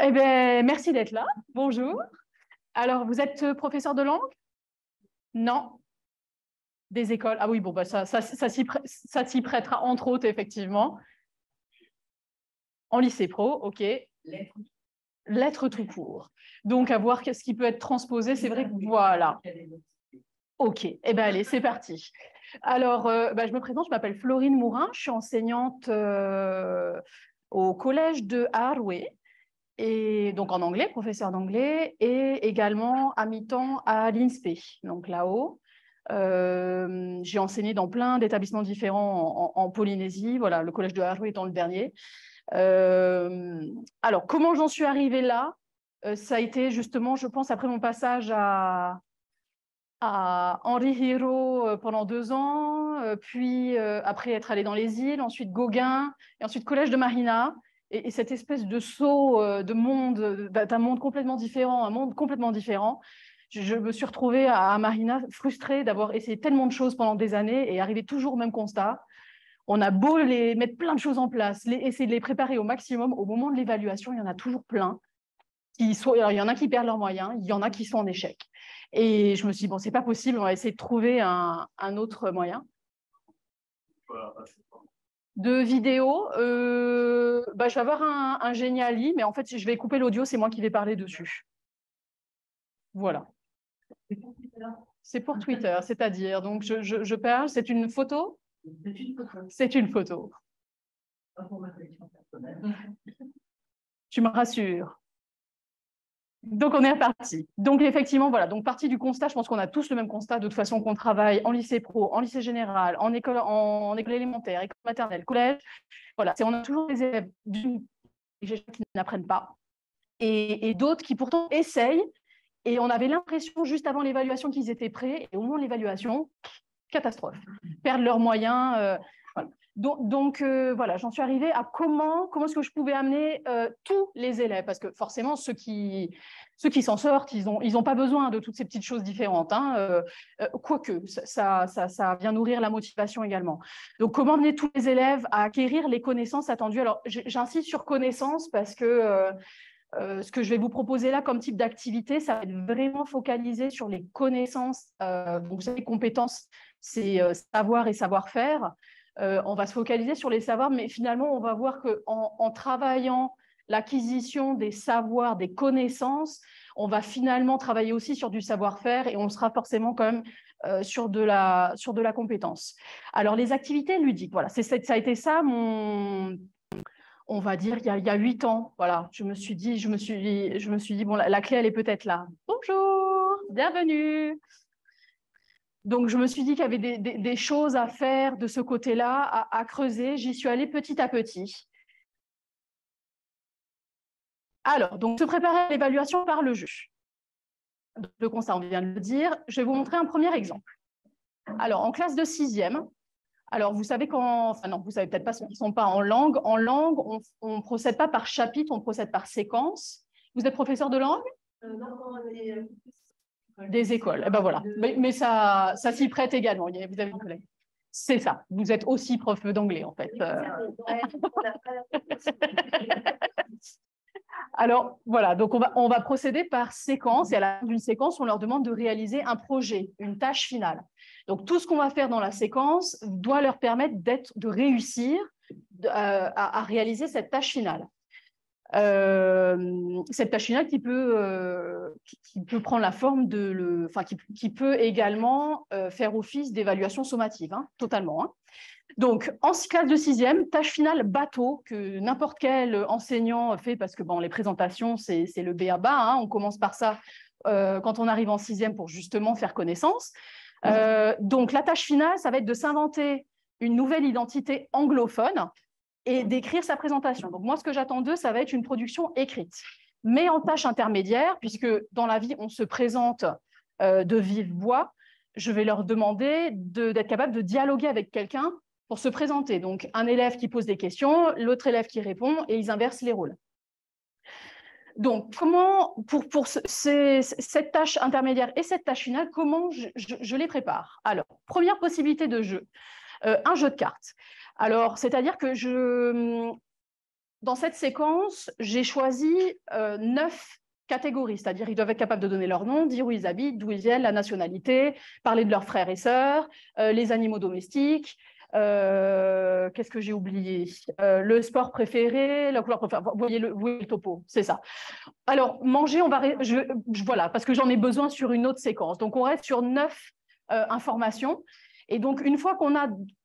Eh bien, merci d'être là. Bonjour. Alors, vous êtes professeur de langue? Non. Des écoles? Ah oui, bon, bah ça s'y prêtera entre autres, effectivement. En lycée pro, OK. Lettres tout court. Donc, à voir qu'est-ce qui peut être transposé. C'est vrai que voilà. OK. Eh bien, allez, c'est parti. Alors, je me présente, je m'appelle Florine Mourin. Je suis enseignante au collège de Haroué. Et donc en anglais, professeur d'anglais, et également à mi-temps à l'INSPE, donc là-haut. J'ai enseigné dans plein d'établissements différents en Polynésie, voilà, le collège de Haroué étant le dernier. Alors, comment j'en suis arrivée là? Ça a été justement, je pense, après mon passage à Henri Hiro pendant 2 ans, puis après être allée dans les îles, ensuite Gauguin, et ensuite Collège de Marina. Et cette espèce de saut de monde, d'un monde complètement différent, un monde complètement différent. Je me suis retrouvée à Marina frustrée d'avoir essayé tellement de choses pendant des années et arriver toujours au même constat. On a beau mettre plein de choses en place, essayer de les préparer au maximum, au moment de l'évaluation, il y en a toujours plein. Alors, il y en a qui perdent leurs moyens, il y en a qui sont en échec. Et je me suis dit, bon, c'est pas possible, on va essayer de trouver un autre moyen. De vidéo, je vais avoir un Geniali, mais en fait, je vais couper l'audio, c'est moi qui vais parler dessus. Voilà. C'est pour Twitter, c'est-à-dire, donc je parle, c'est une photo? C'est une photo. Tu me rassures. Donc, on est reparti. Donc, effectivement, voilà. Donc, partie du constat, je pense qu'on a tous le même constat, de toute façon, qu'on travaille en lycée pro, en lycée général, en école élémentaire, école maternelle, collège. Voilà. On a toujours des élèves qui n'apprennent pas et d'autres qui pourtant essayent. Et on avait l'impression, juste avant l'évaluation, qu'ils étaient prêts. Et au moment de l'évaluation, catastrophe. Perdre leurs moyens. Voilà. Donc voilà, j'en suis arrivée à comment est-ce que je pouvais amener tous les élèves, parce que forcément, ceux qui s'en sortent, ils ont pas besoin de toutes ces petites choses différentes, hein, quoique ça vient nourrir la motivation également. Donc, comment amener tous les élèves à acquérir les connaissances attendues? Alors, j'insiste sur connaissances parce que ce que je vais vous proposer là comme type d'activité, ça va être vraiment focalisé sur les connaissances. Donc, vous savez, compétences, c'est savoir et savoir-faire. On va se focaliser sur les savoirs, mais finalement, on va voir qu'en travaillant l'acquisition des savoirs, des connaissances, on va finalement travailler aussi sur du savoir-faire et on sera forcément quand même sur de la compétence. Alors, les activités ludiques, voilà, ça a été ça on va dire, il y a 8 ans, voilà, je me suis dit, bon, la clé, elle est peut-être là. Bonjour, bienvenue. Donc, je me suis dit qu'il y avait des choses à faire de ce côté-là, à creuser. J'y suis allée petit à petit. Alors, donc, se préparer à l'évaluation par le juge. Le constat, on vient de le dire. Je vais vous montrer un premier exemple. Alors, en classe de 6e, alors, vous savez enfin non, vous savez peut-être pas ceux qui ne sont pas en langue. En langue, on ne procède pas par chapitre, on procède par séquence. Vous êtes professeur de langue? Non, des écoles. Eh ben voilà. Mais ça s'y prête également. Vous avez une collègue. C'est ça. Vous êtes aussi prof d'anglais, en fait. Alors, voilà. Donc, on va procéder par séquence. Et à la fin d'une séquence, on leur demande de réaliser un projet, une tâche finale. Donc, tout ce qu'on va faire dans la séquence doit leur permettre de réussir à réaliser cette tâche finale. Cette tâche finale qui peut prendre la forme qui peut également faire office d'évaluation sommative, hein, totalement. Hein. Donc, en classe de 6e, tâche finale bateau que n'importe quel enseignant fait parce que bon, les présentations, c'est le b.a.-ba. Hein, on commence par ça quand on arrive en 6e pour justement faire connaissance. Donc, la tâche finale, ça va être de s'inventer une nouvelle identité anglophone et d'écrire sa présentation. Donc, moi, ce que j'attends d'eux, ça va être une production écrite. Mais en tâche intermédiaire, puisque dans la vie, on se présente de vive voix, je vais leur demander d'être capable de dialoguer avec quelqu'un pour se présenter. Donc, un élève qui pose des questions, l'autre élève qui répond, et ils inversent les rôles. Donc, comment, pour cette tâche intermédiaire et cette tâche finale, comment je les prépare? Alors, première possibilité de jeu, un jeu de cartes. Alors, c'est-à-dire que dans cette séquence, j'ai choisi 9 catégories, c'est-à-dire ils doivent être capables de donner leur nom, dire où ils habitent, d'où ils viennent, la nationalité, parler de leurs frères et sœurs, les animaux domestiques, qu'est-ce que j'ai oublié, le sport préféré, la couleur préférée, vous voyez le topo, c'est ça. Alors, manger, voilà, parce que j'en ai besoin sur une autre séquence. Donc, on reste sur 9 informations. Et donc, une fois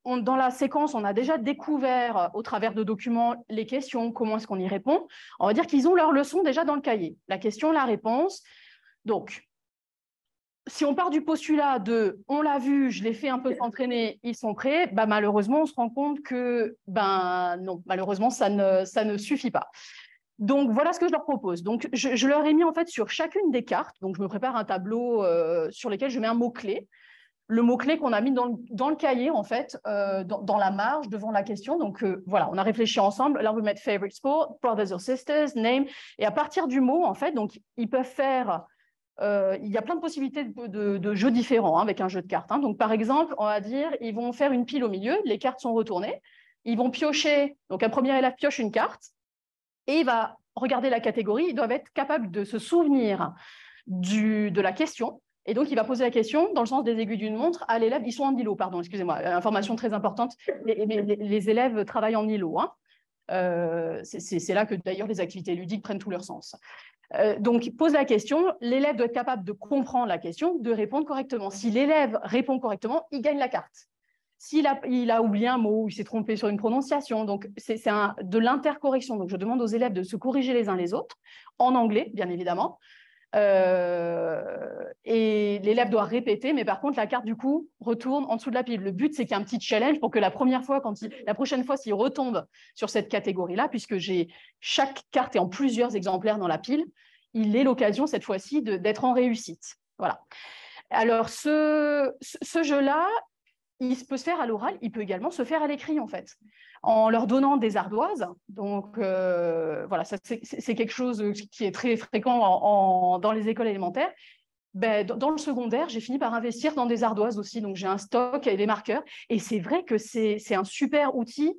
dans la séquence, on a déjà découvert au travers de documents les questions, comment est-ce qu'on y répond, on va dire qu'ils ont leur leçon déjà dans le cahier. La question, la réponse. Donc, si on part du postulat de « on l'a vu, je l'ai fait un peu s'entraîner, ils sont prêts », bah, malheureusement, on se rend compte que non, malheureusement, ça ne suffit pas. Donc, voilà ce que je leur propose. Donc, je leur ai mis en fait sur chacune des cartes, donc je me prépare un tableau sur lequel je mets un mot-clé. Le mot-clé qu'on a mis dans le cahier, en fait, dans la marge, devant la question. Donc, voilà, on a réfléchi ensemble. Là, on veut mettre « favorite sport »,« brothers or sisters »,« name ». Et à partir du mot, en fait, donc, ils peuvent faire… il y a plein de possibilités de jeux différents avec un jeu de cartes. Donc, par exemple, on va dire, ils vont faire une pile au milieu, les cartes sont retournées. Ils vont piocher, donc un premier élève pioche une carte et il va regarder la catégorie. Ils doivent être capables de se souvenir de la question. Et donc, il va poser la question dans le sens des aiguilles d'une montre à l'élève. Ils sont en îlot, pardon, excusez-moi. Information très importante. Les élèves travaillent en îlot. C'est là que d'ailleurs les activités ludiques prennent tout leur sens. Donc, il pose la question. L'élève doit être capable de comprendre la question, de répondre correctement. Si l'élève répond correctement, il gagne la carte. S'il a oublié un mot, il s'est trompé sur une prononciation, donc c'est de l'intercorrection. Donc, je demande aux élèves de se corriger les uns les autres, en anglais, bien évidemment. Et l'élève doit répéter, mais par contre, la carte, du coup, retourne en dessous de la pile. Le but, c'est qu'il y ait un petit challenge pour que la prochaine fois, s'il retombe sur cette catégorie-là, puisque chaque carte est en plusieurs exemplaires dans la pile, il ait l'occasion, cette fois-ci, d'être en réussite. Voilà. Alors, ce jeu-là, il peut se faire à l'oral, il peut également se faire à l'écrit, en fait, en leur donnant des ardoises. Donc, voilà, c'est quelque chose qui est très fréquent dans les écoles élémentaires. Ben, dans le secondaire, j'ai fini par investir dans des ardoises aussi. Donc, j'ai un stock et des marqueurs. Et c'est vrai que c'est un super outil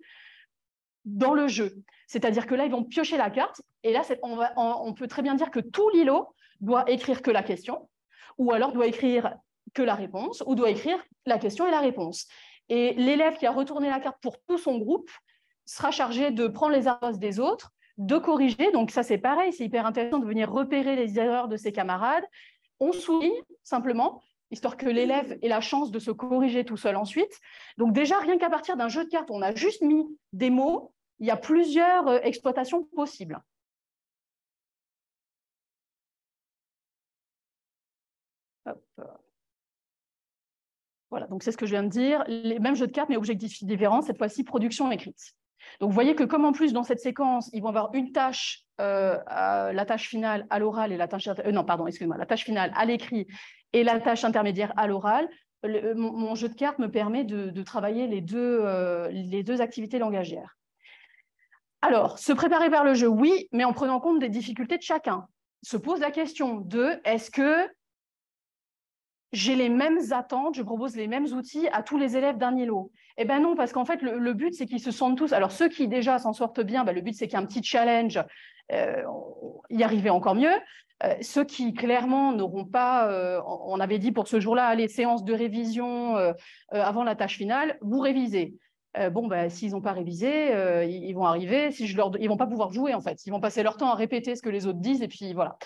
dans le jeu. C'est-à-dire que là, ils vont piocher la carte. Et là, on peut très bien dire que tout l'îlot doit écrire que la question, ou alors doit écrire que la réponse, ou doit écrire la question et la réponse. Et l'élève qui a retourné la carte pour tout son groupe sera chargé de prendre les ardoises des autres, de corriger. Donc ça, c'est pareil, c'est hyper intéressant de venir repérer les erreurs de ses camarades. On souligne simplement, histoire que l'élève ait la chance de se corriger tout seul ensuite. Donc déjà, rien qu'à partir d'un jeu de cartes, on a juste mis des mots, il y a plusieurs exploitations possibles. Hop. Voilà, donc c'est ce que je viens de dire. Les mêmes jeux de cartes, mais objectifs différents, cette fois-ci, production écrite. Donc, vous voyez que comme en plus, dans cette séquence, ils vont avoir une tâche, la tâche finale à l'oral et la tâche… non, pardon, excusez-moi, la tâche finale à l'écrit et la tâche intermédiaire à l'oral. Mon jeu de cartes me permet de travailler les deux activités langagières. Alors, se préparer vers le jeu, oui, mais en prenant compte des difficultés de chacun. Se pose la question de est-ce que j'ai les mêmes attentes, je propose les mêmes outils à tous les élèves d'un îlot? Eh bien non, parce qu'en fait, le but, c'est qu'ils se sentent tous… Alors, ceux qui déjà s'en sortent bien, le but, c'est qu'il y ait un petit challenge, y arriver encore mieux. Ceux qui, clairement, n'auront pas… on avait dit pour ce jour-là, les séances de révision avant la tâche finale, vous révisez. S'ils n'ont pas révisé, ils vont arriver, ils ne vont pas pouvoir jouer, en fait. Ils vont passer leur temps à répéter ce que les autres disent, et puis voilà.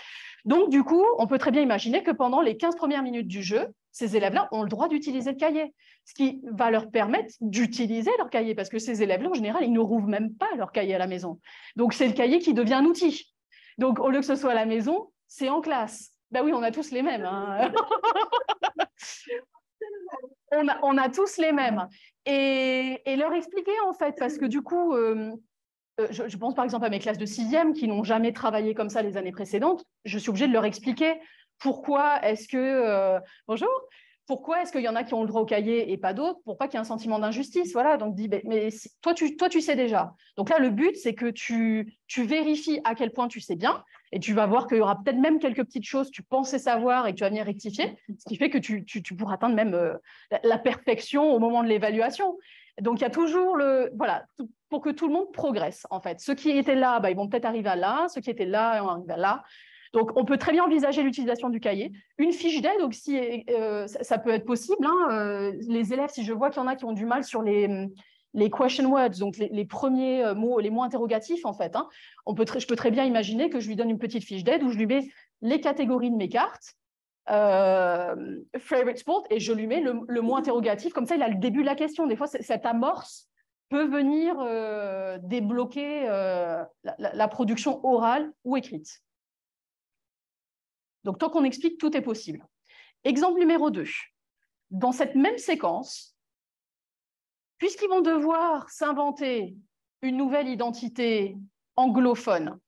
Donc, du coup, on peut très bien imaginer que pendant les 15 premières minutes du jeu, ces élèves-là ont le droit d'utiliser le cahier, ce qui va leur permettre d'utiliser leur cahier, parce que ces élèves-là, en général, ils ne rouvrent même pas leur cahier à la maison. Donc, c'est le cahier qui devient un outil. Donc, au lieu que ce soit à la maison, c'est en classe. Ben oui, on a tous les mêmes. Hein. on a tous les mêmes. Et leur expliquer, en fait, parce que du coup… je pense par exemple à mes classes de 6e qui n'ont jamais travaillé comme ça les années précédentes. Je suis obligée de leur expliquer pourquoi est-ce que… bonjour. Pourquoi est-ce qu'il y en a qui ont le droit au cahier et pas d'autres, pour pas qu'il y ait un sentiment d'injustice. Voilà, donc dis, mais toi, tu sais déjà. Donc là, le but, c'est que tu vérifies à quel point tu sais bien, et tu vas voir qu'il y aura peut-être même quelques petites choses que tu pensais savoir et que tu vas venir rectifier, ce qui fait que tu pourras atteindre même la perfection au moment de l'évaluation. Donc, il y a toujours voilà, pour que tout le monde progresse, en fait. Ceux qui étaient là, ils vont peut-être arriver à là, ceux qui étaient là vont arriver à là. Donc, on peut très bien envisager l'utilisation du cahier. Une fiche d'aide aussi, ça peut être possible. Les élèves, si je vois qu'il y en a qui ont du mal sur les question words, donc les premiers mots, les mots interrogatifs, en fait, je peux très bien imaginer que je lui donne une petite fiche d'aide où je lui mets les catégories de mes cartes, favorite sport, et je lui mets le mot interrogatif. Comme ça, il a le début de la question. Des fois, cette amorce peut venir débloquer la production orale ou écrite. Donc, tant qu'on explique, tout est possible. Exemple numéro 2. Dans cette même séquence, puisqu'ils vont devoir s'inventer une nouvelle identité anglophone,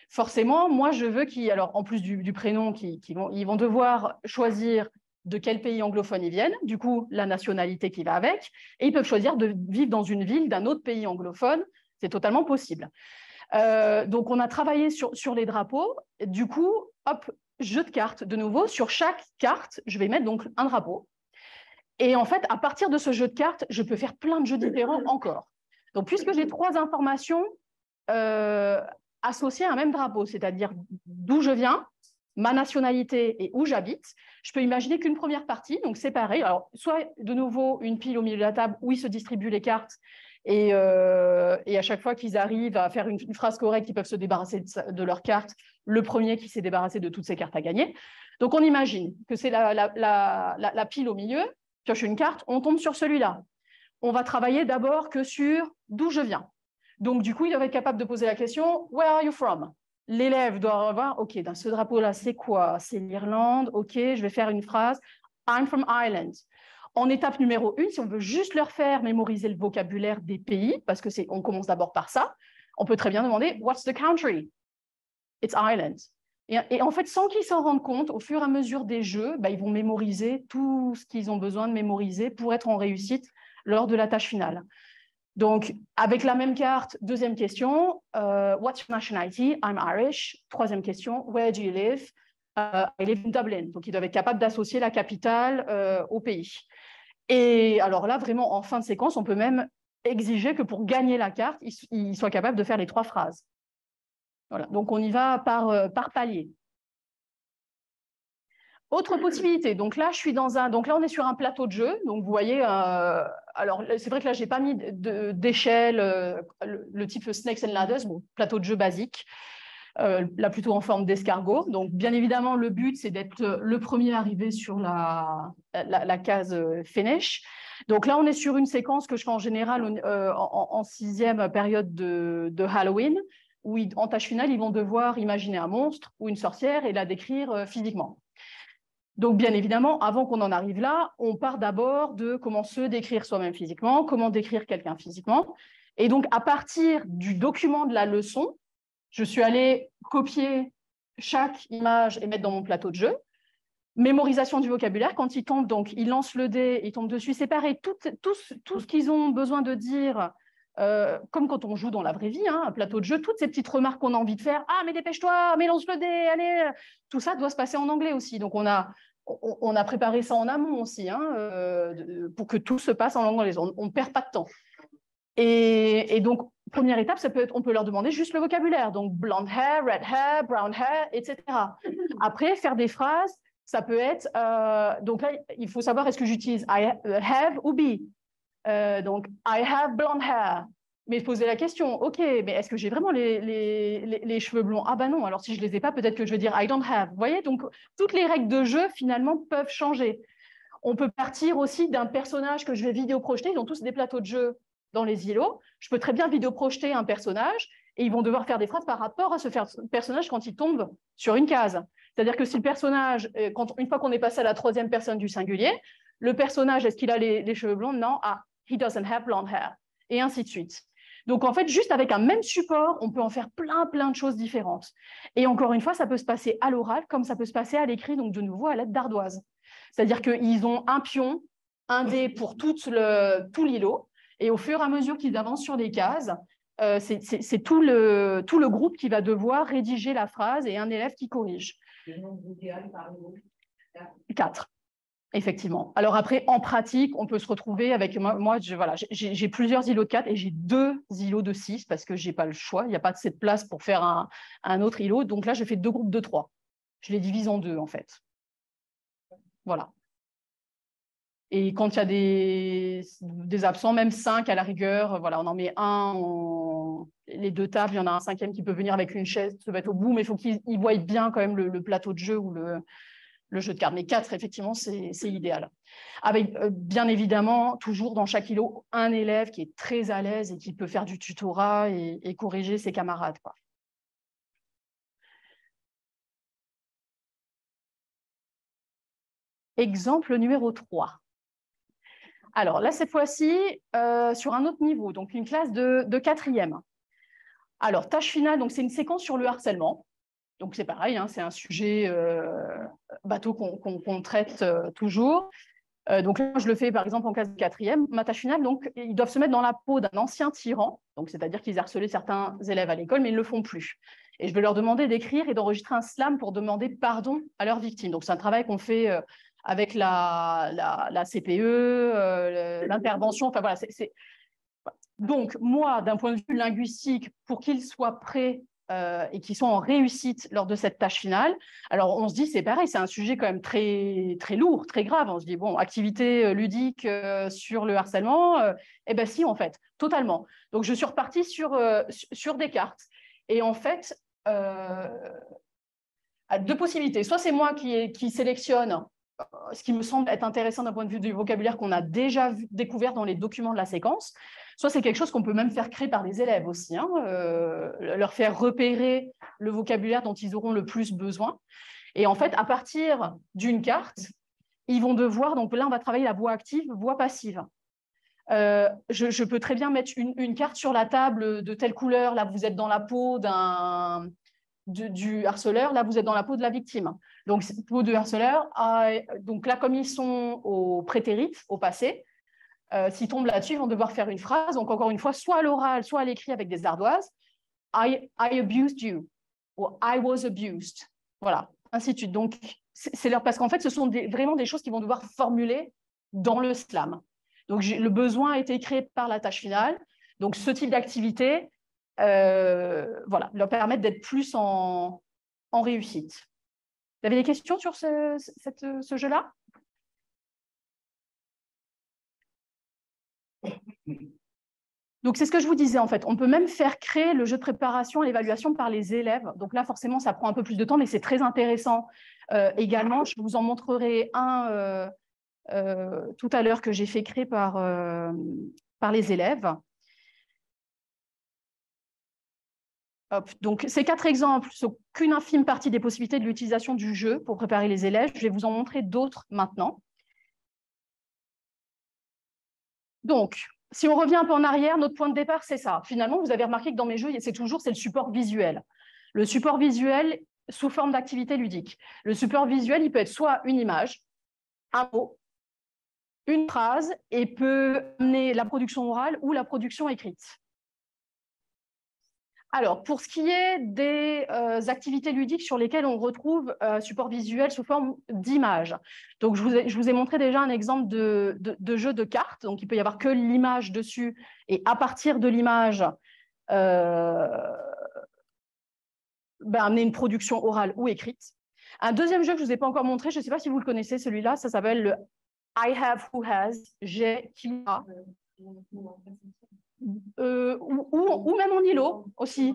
forcément, moi, je veux qu'ils, alors en plus du prénom, ils vont devoir choisir de quel pays anglophone ils viennent, du coup, la nationalité qui va avec, et ils peuvent choisir de vivre dans une ville d'un autre pays anglophone. C'est totalement possible. Donc, on a travaillé sur les drapeaux. Du coup, hop, jeu de cartes de nouveau. Sur chaque carte, je vais mettre donc un drapeau. Et en fait, à partir de ce jeu de cartes, je peux faire plein de jeux différents encore. Donc, puisque j'ai 3 informations associées à un même drapeau, c'est-à-dire d'où je viens, ma nationalité et où j'habite, je peux imaginer qu'une première partie, donc séparée, alors soit de nouveau une pile au milieu de la table où ils se distribuent les cartes, et à chaque fois qu'ils arrivent à faire une phrase correcte, ils peuvent se débarrasser de leurs cartes. Le premier qui s'est débarrassé de toutes ses cartes a gagné. Donc, on imagine que c'est la pile au milieu, pioche une carte, on tombe sur celui-là. On va travailler d'abord que sur d'où je viens. Donc, du coup, il doit être capable de poser la question « Where are you from ?» L'élève doit avoir « Ok, dans ce drapeau-là, c'est quoi? C'est l'Irlande. Ok, je vais faire une phrase « I'm from Ireland ». En étape numéro 1, si on veut juste leur faire mémoriser le vocabulaire des pays, parce qu'on commence d'abord par ça, on peut très bien demander « What's the country ?» It's Ireland. Et en fait, sans qu'ils s'en rendent compte, au fur et à mesure des jeux, ils vont mémoriser tout ce qu'ils ont besoin de mémoriser pour être en réussite lors de la tâche finale. Donc, avec la même carte, deuxième question, what's your nationality? I'm Irish. Troisième question, where do you live? I live in Dublin. Donc, ils doivent être capables d'associer la capitale au pays. Et alors là, vraiment, en fin de séquence, on peut même exiger que pour gagner la carte, ils soient capables de faire les 3 phrases. Voilà, donc on y va par palier. Autre possibilité, donc là, donc là, on est sur un plateau de jeu. Donc, vous voyez, alors c'est vrai que là, je n'ai pas mis d'échelle, le type Snakes and Ladders, bon, plateau de jeu basique, là plutôt en forme d'escargot. Donc, bien évidemment, le but, c'est d'être le premier arrivé sur la case finish. Donc là, on est sur une séquence que je fais en général en 6e période de Halloween, où en tâche finale, ils vont devoir imaginer un monstre ou une sorcière et la décrire physiquement. Donc, bien évidemment, avant qu'on en arrive là, on part d'abord de comment se décrire soi-même physiquement, comment décrire quelqu'un physiquement. Et donc, à partir du document de la leçon, je suis allée copier chaque image et mettre dans mon plateau de jeu. Mémorisation du vocabulaire, quand ils tombent, donc ils lancent le dé, ils tombent dessus, c'est pareil, tout ce qu'ils ont besoin de dire, comme quand on joue dans la vraie vie, un plateau de jeu, toutes ces petites remarques qu'on a envie de faire, ah mais dépêche-toi, mais lance le dé, allez, tout ça doit se passer en anglais aussi. Donc on a préparé ça en amont aussi, pour que tout se passe en langue anglaise, on ne perd pas de temps. Et donc, première étape, on peut leur demander juste le vocabulaire, donc blonde hair, red hair, brown hair, etc. Après, faire des phrases, ça peut être, donc là, il faut savoir est-ce que j'utilise I have ou be. Donc, I have blonde hair. Mais poser la question, ok, mais est-ce que j'ai vraiment les cheveux blonds? Ah ben non, alors si je ne les ai pas, peut-être que je vais dire I don't have. Vous voyez, donc toutes les règles de jeu, finalement, peuvent changer. On peut partir aussi d'un personnage que je vais vidéo-projeter. Ils ont tous des plateaux de jeu dans les îlots. Je peux très bien vidéo-projeter un personnage et ils vont devoir faire des phrases par rapport à ce personnage quand il tombe sur une case. C'est-à-dire que si le personnage, une fois qu'on est passé à la 3e personne du singulier, le personnage, est-ce qu'il a les cheveux blonds? Non. Ah, he doesn't have blonde hair. Et ainsi de suite. Donc, en fait, juste avec un même support, on peut en faire plein de choses différentes. Et encore une fois, ça peut se passer à l'oral comme ça peut se passer à l'écrit, donc de nouveau à l'aide d'ardoise. C'est-à-dire qu'ils ont un pion, un dé pour tout l'îlot, et au fur et à mesure qu'ils avancent sur les cases, c'est tout le groupe qui va devoir rédiger la phrase et un élève qui corrige. Le nombre d'idéal par 4. Effectivement. Alors après, en pratique, on peut se retrouver avec moi voilà, j'ai plusieurs îlots de 4 et j'ai 2 îlots de 6 parce que je n'ai pas le choix. Il n'y a pas de cette place pour faire un autre îlot. Donc là, je fais 2 groupes de 3. Je les divise en 2, en fait. Voilà. Et quand il y a des absents, même 5 à la rigueur, voilà, on en met un, les 2 tables, il y en a un 5e qui peut venir avec une chaise, se mettre au bout, mais il faut qu'ils voient bien quand même le plateau de jeu ou le jeu de cartes. Mais 4, effectivement, c'est idéal. Avec, bien évidemment, toujours dans chaque îlot, un élève qui est très à l'aise et qui peut faire du tutorat et corriger ses camarades, quoi. Exemple numéro 3. Alors là, cette fois-ci, sur un autre niveau, donc une classe de 4e. Alors, tâche finale, donc c'est une séquence sur le harcèlement. Donc c'est pareil, hein, c'est un sujet bateau qu'on traite toujours. Donc là, je le fais par exemple en classe de 4e. Ma tâche finale, donc, ils doivent se mettre dans la peau d'un ancien tyran, donc c'est-à-dire qu'ils harcelaient certains élèves à l'école, mais ils ne le font plus. Et je vais leur demander d'écrire et d'enregistrer un slam pour demander pardon à leurs victimes. Donc c'est un travail qu'on fait avec la CPE, l'intervention. Enfin voilà, Donc moi, d'un point de vue linguistique, pour qu'ils soient prêts et qu'ils soient en réussite lors de cette tâche finale. Alors, on se dit, c'est pareil, c'est un sujet quand même très, très lourd, très grave. On se dit, bon, activité ludique sur le harcèlement, eh bien si, en fait, totalement. Donc, je suis repartie sur des cartes. Et en fait, 2 possibilités. Soit c'est moi qui sélectionne ce qui me semble être intéressant d'un point de vue du vocabulaire qu'on a déjà découvert dans les documents de la séquence, soit c'est quelque chose qu'on peut même faire créer par les élèves aussi, hein, leur faire repérer le vocabulaire dont ils auront le plus besoin. Et en fait, à partir d'une carte, ils vont devoir, donc là on va travailler la voix active, voix passive. Je peux très bien mettre une carte sur la table de telle couleur, là vous êtes dans la peau du harceleur, là vous êtes dans la peau de la victime. Donc, peau de harceleur, donc là, comme ils sont au prétérit, au passé, s'ils tombent là-dessus, ils vont devoir faire une phrase, donc encore une fois, soit à l'oral, soit à l'écrit avec des ardoises. I abused you, ou I was abused. Voilà, ainsi de suite. Donc, parce qu'en fait, ce sont vraiment des choses qu'ils vont devoir formuler dans le slam. Donc, le besoin a été créé par la tâche finale. Donc, ce type d'activité, voilà, leur permettre d'être plus en réussite. Vous avez des questions sur ce jeu-là? Donc, c'est ce que je vous disais, en fait. On peut même faire créer le jeu de préparation à l'évaluation par les élèves. Donc là, forcément, ça prend un peu plus de temps, mais c'est très intéressant également. Je vous en montrerai un tout à l'heure que j'ai fait créer par les élèves. Hop. Donc, ces 4 exemples sont qu'une infime partie des possibilités de l'utilisation du jeu pour préparer les élèves. Je vais vous en montrer d'autres maintenant. Donc, si on revient un peu en arrière, notre point de départ, c'est ça. Finalement, vous avez remarqué que dans mes jeux, c'est le support visuel. Le support visuel sous forme d'activité ludique. Le support visuel, il peut être soit une image, un mot, une phrase, et peut amener la production orale ou la production écrite. Alors, pour ce qui est des activités ludiques sur lesquelles on retrouve support visuel sous forme d'image. Donc, je vous ai montré déjà un exemple de jeu de cartes. Donc, il peut y avoir que l'image dessus. Et à partir de l'image, amener une production orale ou écrite. Un deuxième jeu que je ne vous ai pas encore montré, je ne sais pas si vous le connaissez, celui-là, ça s'appelle le I have, who has, j'ai, qui a. Ou même en îlot aussi.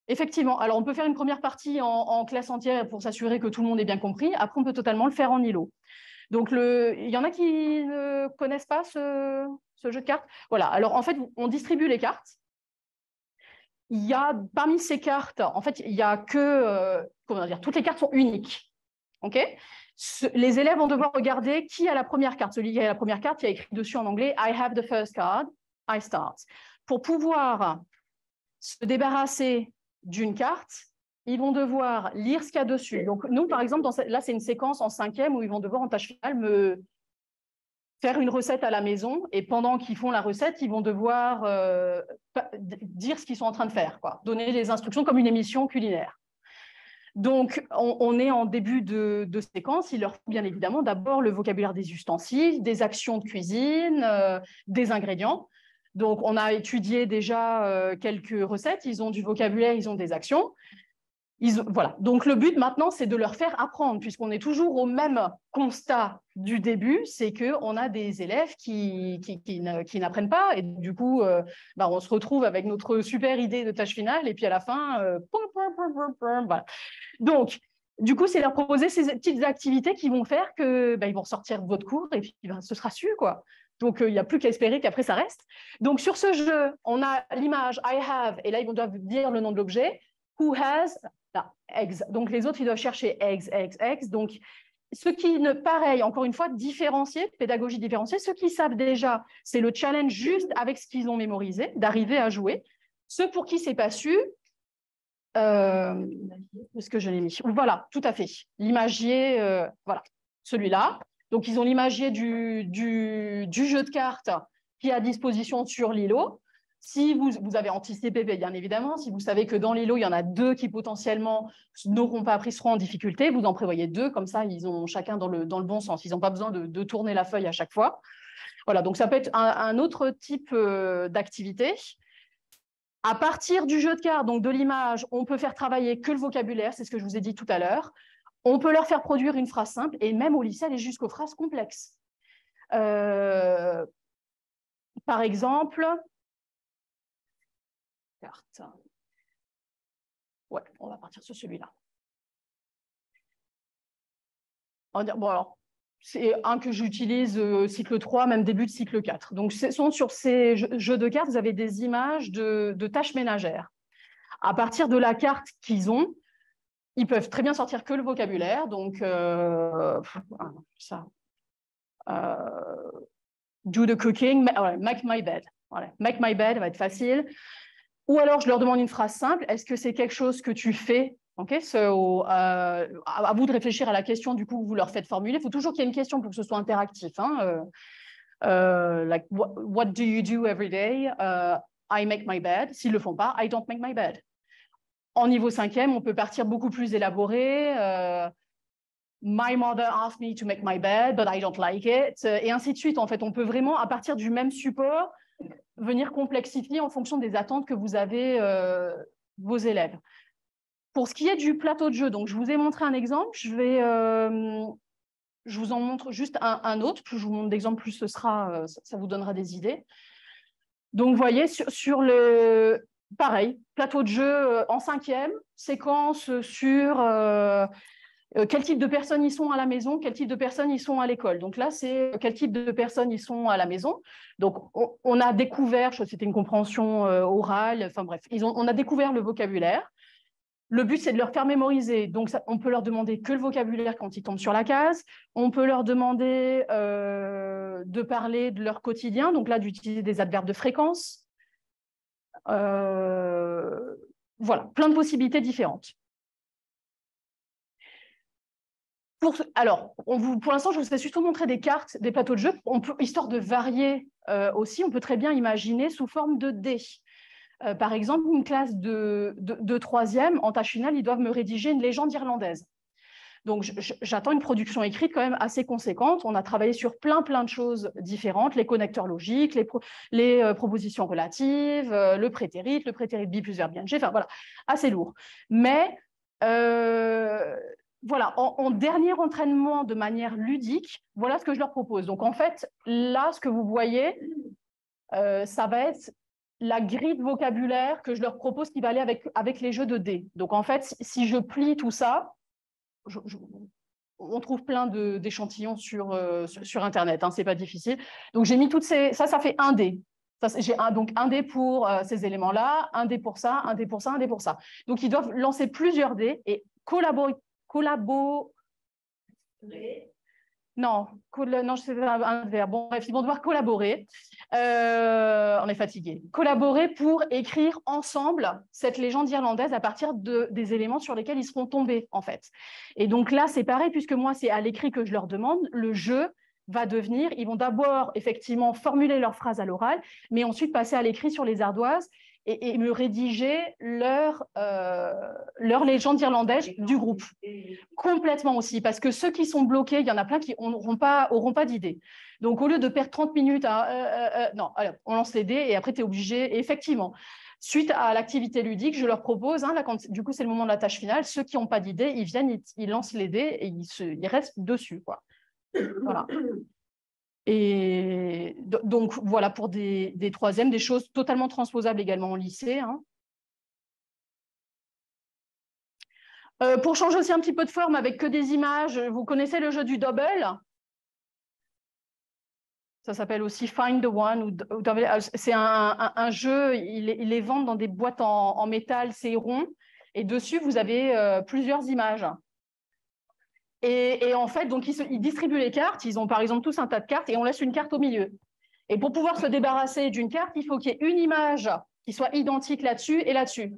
Effectivement. Alors, on peut faire une première partie en classe entière pour s'assurer que tout le monde ait bien compris. Après, on peut totalement le faire en îlot. Donc, il y en a qui ne connaissent pas ce jeu de cartes. Voilà. Alors, en fait, on distribue les cartes. Il y a, parmi ces cartes, en fait, il y a que, comment dire, toutes les cartes sont uniques. OK ? Les élèves vont devoir regarder qui a la première carte. Celui qui a la première carte, il y a écrit dessus en anglais « I have the first card, I start ». Pour pouvoir se débarrasser d'une carte, ils vont devoir lire ce qu'il y a dessus. Donc, nous, par exemple, là, c'est une séquence en 5e où ils vont devoir, en tâche finale, me faire une recette à la maison. Et pendant qu'ils font la recette, ils vont devoir dire ce qu'ils sont en train de faire, quoi. Donner les instructions comme une émission culinaire. Donc, on est en début de séquence. Il leur faut bien évidemment d'abord le vocabulaire des ustensiles, des actions de cuisine, des ingrédients. Donc, on a étudié déjà quelques recettes. Ils ont du vocabulaire, ils ont des actions. Voilà. Donc, le but maintenant, c'est de leur faire apprendre, puisqu'on est toujours au même constat du début, c'est qu'on a des élèves qui n'apprennent pas. Et du coup, on se retrouve avec notre super idée de tâche finale. Et puis, à la fin, voilà. Donc, du coup, c'est leur proposer ces petites activités qui vont faire que ils vont sortir de votre cours et puis ce sera su, quoi. Donc, il n'y a plus qu'à espérer qu'après, ça reste. Donc, sur ce jeu, on a l'image I have, et là, ils doivent dire le nom de l'objet. Who has? Là, eggs. Donc, les autres, ils doivent chercher eggs, eggs, eggs. Donc, ceux qui ne, pareil, encore une fois, différencier, pédagogie différenciée, ceux qui savent déjà, c'est le challenge juste avec ce qu'ils ont mémorisé, d'arriver à jouer. Ceux pour qui c'est pas su, est-ce que je l'ai mis? Voilà, tout à fait. L'imagier, voilà, celui-là. Donc, ils ont l'imagier du jeu de cartes qui est à disposition sur l'îlot. Si vous avez anticipé, bien évidemment, si vous savez que dans l'îlot, il y en a 2 qui potentiellement n'auront pas appris, seront en difficulté, vous en prévoyez 2, comme ça, ils ont chacun dans le bon sens. Ils n'ont pas besoin de tourner la feuille à chaque fois. Voilà, donc ça peut être un autre type d'activité. À partir du jeu de cartes, donc de l'image, on peut faire travailler que le vocabulaire, c'est ce que je vous ai dit tout à l'heure. On peut leur faire produire une phrase simple, et même au lycée, aller jusqu'aux phrases complexes. Par exemple, carte. Ouais, on va partir sur celui-là. Bon, alors, c'est un que j'utilise cycle 3, même début de cycle 4. Donc, sur ces jeux de cartes, vous avez des images de tâches ménagères. À partir de la carte qu'ils ont, ils peuvent très bien sortir que le vocabulaire. Donc, ça. Do the cooking, make my bed. Voilà. Make my bed va être facile. Ou alors, je leur demande une phrase simple. Est-ce que c'est quelque chose que tu fais? Okay, so, à vous de réfléchir à la question du coup que vous leur faites formuler. Il faut toujours qu'il y ait une question pour que ce soit interactif. Hein. Like, what do you do every day? I make my bed. S'ils ne le font pas, I don't make my bed. En niveau 5e, on peut partir beaucoup plus élaboré. My mother asked me to make my bed, but I don't like it. Et ainsi de suite. En fait, on peut vraiment, à partir du même support, venir complexifier en fonction des attentes que vous avez vos élèves. Pour ce qui est du plateau de jeu, donc je vous ai montré un exemple. Je vous en montre juste un autre. Plus je vous montre d'exemples, plus ça vous donnera des idées. Donc, vous voyez, sur le... Pareil, plateau de jeu en 5e, séquence sur quel type de personnes ils sont à la maison, quel type de personnes ils sont à l'école. Donc là, c'est quel type de personnes ils sont à la maison. Donc, on a découvert, c'était une compréhension orale, enfin bref, on a découvert le vocabulaire. Le but, c'est de leur faire mémoriser. Donc, on peut leur demander que le vocabulaire quand ils tombent sur la case. On peut leur demander de parler de leur quotidien. Donc là, d'utiliser des adverbes de fréquence. Voilà, plein de possibilités différentes. Alors, pour l'instant, je vous ai surtout montré des cartes, des plateaux de jeu. Histoire de varier aussi, on peut très bien imaginer sous forme de dés. Par exemple, une classe de 3e, en tâche finale, ils doivent me rédiger une légende irlandaise. Donc, j'attends une production écrite quand même assez conséquente. On a travaillé sur plein de choses différentes, les connecteurs logiques, les propositions relatives, le prétérit bi plus verbe ing, enfin voilà, assez lourd. Mais voilà, en dernier entraînement de manière ludique, voilà ce que je leur propose. Donc, en fait, là, ce que vous voyez, ça va être la grille de vocabulaire que je leur propose qui va aller avec les jeux de dés. Donc, en fait, si je plie tout ça, on trouve plein d'échantillons sur Internet, hein, c'est pas difficile. Donc, j'ai mis toutes ces... Ça fait un dé. J'ai donc un dé pour ces éléments-là, un dé pour ça, un dé pour ça, un dé pour ça. Donc, ils doivent lancer plusieurs dés et collaborer. Non, c'est un verbe. Bon, bref, ils vont devoir collaborer. On est fatigué. Collaborer pour écrire ensemble cette légende irlandaise à partir des éléments sur lesquels ils seront tombés, en fait. Et donc là, c'est pareil, puisque moi, c'est à l'écrit que je leur demande. Le jeu va devenir, ils vont d'abord, effectivement, formuler leur phrase à l'oral, mais ensuite passer à l'écrit sur les ardoises. et me rédiger leur légende irlandaise du groupe. Complètement aussi, parce que ceux qui sont bloqués, il y en a plein qui n'auront pas d'idée. Donc, au lieu de perdre 30 minutes non, alors, on lance les dés et après, tu es obligé. Et effectivement, suite à l'activité ludique, je leur propose, hein, là, du coup, c'est le moment de la tâche finale, ceux qui n'ont pas d'idée, ils viennent, ils lancent les dés et ils restent dessus, quoi. Voilà. Et donc, voilà pour des troisièmes, des choses totalement transposables également au lycée. Hein. Pour changer aussi un petit peu de forme avec que des images, vous connaissez le jeu du double? Ça s'appelle aussi Find the One. C'est un jeu, ils les vendent dans des boîtes en métal, c'est rond. Et dessus, vous avez plusieurs images. Et en fait, donc, ils distribuent les cartes. Ils ont par exemple tous un tas de cartes et on laisse une carte au milieu. Et pour pouvoir se débarrasser d'une carte, il faut qu'il y ait une image qui soit identique là-dessus et là-dessus.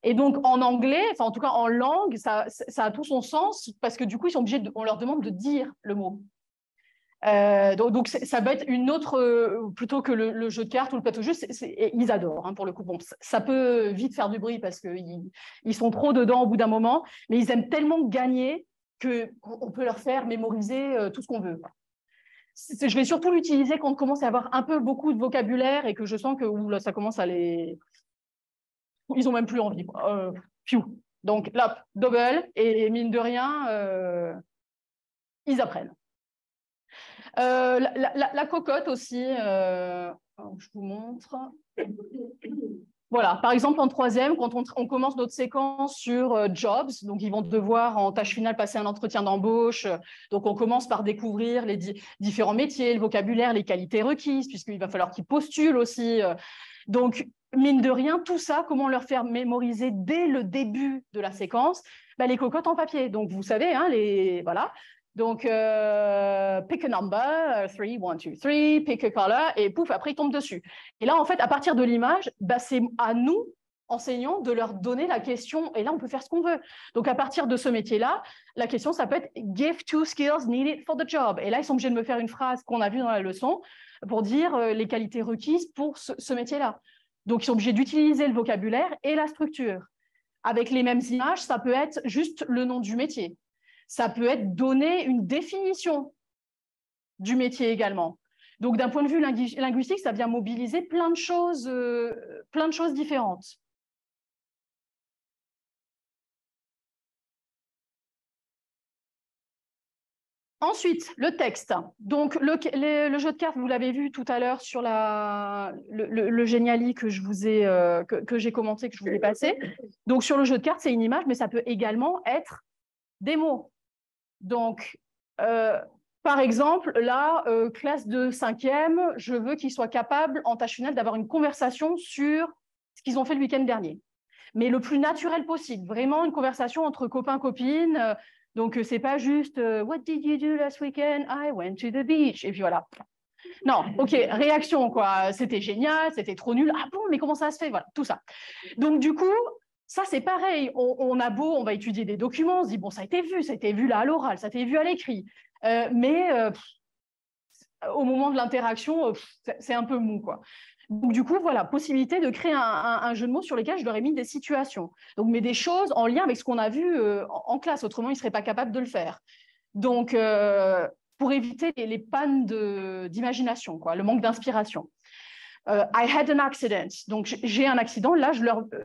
Et donc, en anglais, enfin en tout cas en langue, ça a tout son sens parce que du coup, ils sont obligés on leur demande de dire le mot. Donc ça va être une autre, plutôt que le jeu de cartes ou le plateau de jeu, ils adorent, hein, pour le coup. Bon, ça peut vite faire du bruit parce qu'ils sont trop dedans au bout d'un moment, mais ils aiment tellement gagner qu'on peut leur faire mémoriser tout ce qu'on veut. Je vais surtout l'utiliser quand on commence à avoir un peu beaucoup de vocabulaire et que je sens que là, ça commence à les... Ils n'ont même plus envie. Donc là, double, et mine de rien, ils apprennent. La cocotte aussi, je vous montre. Voilà, par exemple, en troisième, quand on commence notre séquence sur jobs, donc ils vont devoir en tâche finale passer un entretien d'embauche. Donc on commence par découvrir les différents métiers, le vocabulaire, les qualités requises, puisqu'il va falloir qu'ils postulent aussi. Donc, mine de rien, tout ça, comment leur faire mémoriser dès le début de la séquence? Les cocottes en papier. Donc, vous savez, hein, voilà. Donc, pick a number, 3, 1, 2, 3, pick a color, et pouf, après, ils tombent dessus. Et là, en fait, à partir de l'image, c'est à nous, enseignants, de leur donner la question, et là, on peut faire ce qu'on veut. Donc, à partir de ce métier-là, la question, ça peut être « give 2 skills needed for the job ». Et là, ils sont obligés de me faire une phrase qu'on a vue dans la leçon pour dire les qualités requises pour ce métier-là. Donc, ils sont obligés d'utiliser le vocabulaire et la structure. Avec les mêmes images, ça peut être juste le nom du métier. Ça peut être donner une définition du métier également. Donc, d'un point de vue linguistique, ça vient mobiliser plein de choses différentes. Ensuite, le texte. Donc, le jeu de cartes, vous l'avez vu tout à l'heure sur le Geniali que j'ai commenté, que je vous ai passé. Donc, sur le jeu de cartes, c'est une image, mais ça peut également être des mots. Donc, par exemple, là, classe de 5e, je veux qu'ils soient capables, en tâche finale, d'avoir une conversation sur ce qu'ils ont fait le week-end dernier. Mais le plus naturel possible, vraiment une conversation entre copains-copines. Donc, c'est pas juste What did you do last weekend? I went to the beach. Et puis voilà. Non, ok, réaction, quoi. C'était génial, c'était trop nul. Ah bon, mais comment ça se fait? Voilà, tout ça. Donc, du coup, ça, c'est pareil. On va étudier des documents, on se dit, bon, ça a été vu là à l'oral, ça a été vu à l'écrit. Mais au moment de l'interaction, c'est un peu mou, quoi. Donc, du coup, voilà, possibilité de créer un jeu de mots sur lesquels je leur ai mis des situations. Donc, mais des choses en lien avec ce qu'on a vu en classe. Autrement, ils ne seraient pas capables de le faire. Donc, pour éviter les pannes d'imagination, quoi, le manque d'inspiration. I had an accident. Donc, j'ai un accident. Là,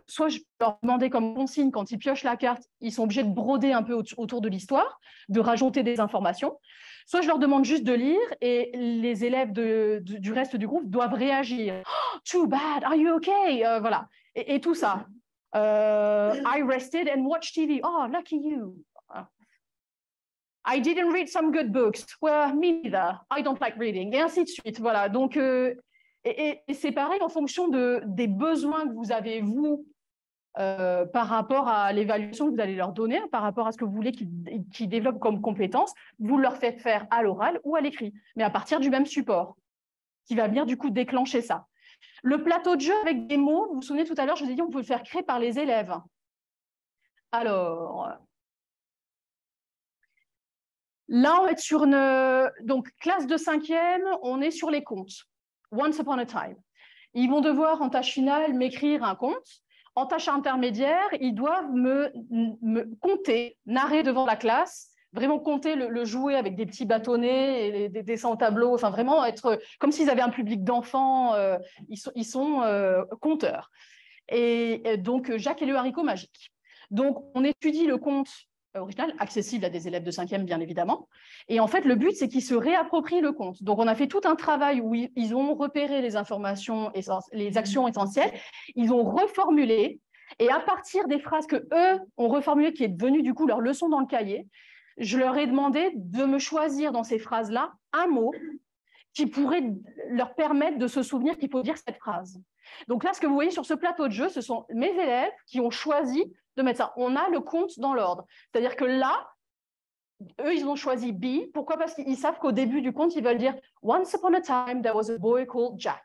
soit je leur demandais comme consigne, quand ils piochent la carte, ils sont obligés de broder un peu autour de l'histoire, de rajouter des informations. Soit je leur demande juste de lire et les élèves du reste du groupe doivent réagir. Oh, too bad, are you okay? Voilà. Et tout ça. I rested and watched TV. Oh, lucky you. I didn't read some good books. Well, me neither. I don't like reading. Et ainsi de suite. Voilà. Donc, et c'est pareil en fonction des besoins que vous avez, vous, par rapport à l'évaluation que vous allez leur donner, par rapport à ce que vous voulez qu'ils développent comme compétences, vous leur faites faire à l'oral ou à l'écrit, mais à partir du même support, qui va venir du coup déclencher ça. Le plateau de jeu avec des mots, vous vous souvenez tout à l'heure, je vous ai dit, on peut le faire créer par les élèves. Alors, là, on va être sur donc, classe de 5e, on est sur les comptes. Once upon a time. Ils vont devoir, en tâche finale, m'écrire un compte. En tâche intermédiaire, ils doivent me compter, narrer devant la classe, vraiment compter le jouet avec des petits bâtonnets et des dessins au tableau, enfin vraiment être comme s'ils avaient un public d'enfants, ils sont compteurs. Et donc, Jacques et le haricot magique. Donc, on étudie le conte original, accessible à des élèves de 5e, bien évidemment. Et en fait, le but, c'est qu'ils se réapproprient le conte. Donc, on a fait tout un travail où ils ont repéré les informations, les actions essentielles, ils ont reformulé, et à partir des phrases que eux ont reformulées, qui est devenu du coup leur leçon dans le cahier, je leur ai demandé de me choisir dans ces phrases-là un mot qui pourrait leur permettre de se souvenir qu'il faut dire cette phrase. Donc là, ce que vous voyez sur ce plateau de jeu, ce sont mes élèves qui ont choisi de mettre ça. On a le compte dans l'ordre. C'est-à-dire que là, eux, ils ont choisi B. Pourquoi? Parce qu'ils savent qu'au début du conte, ils veulent dire « Once upon a time, there was a boy called Jack.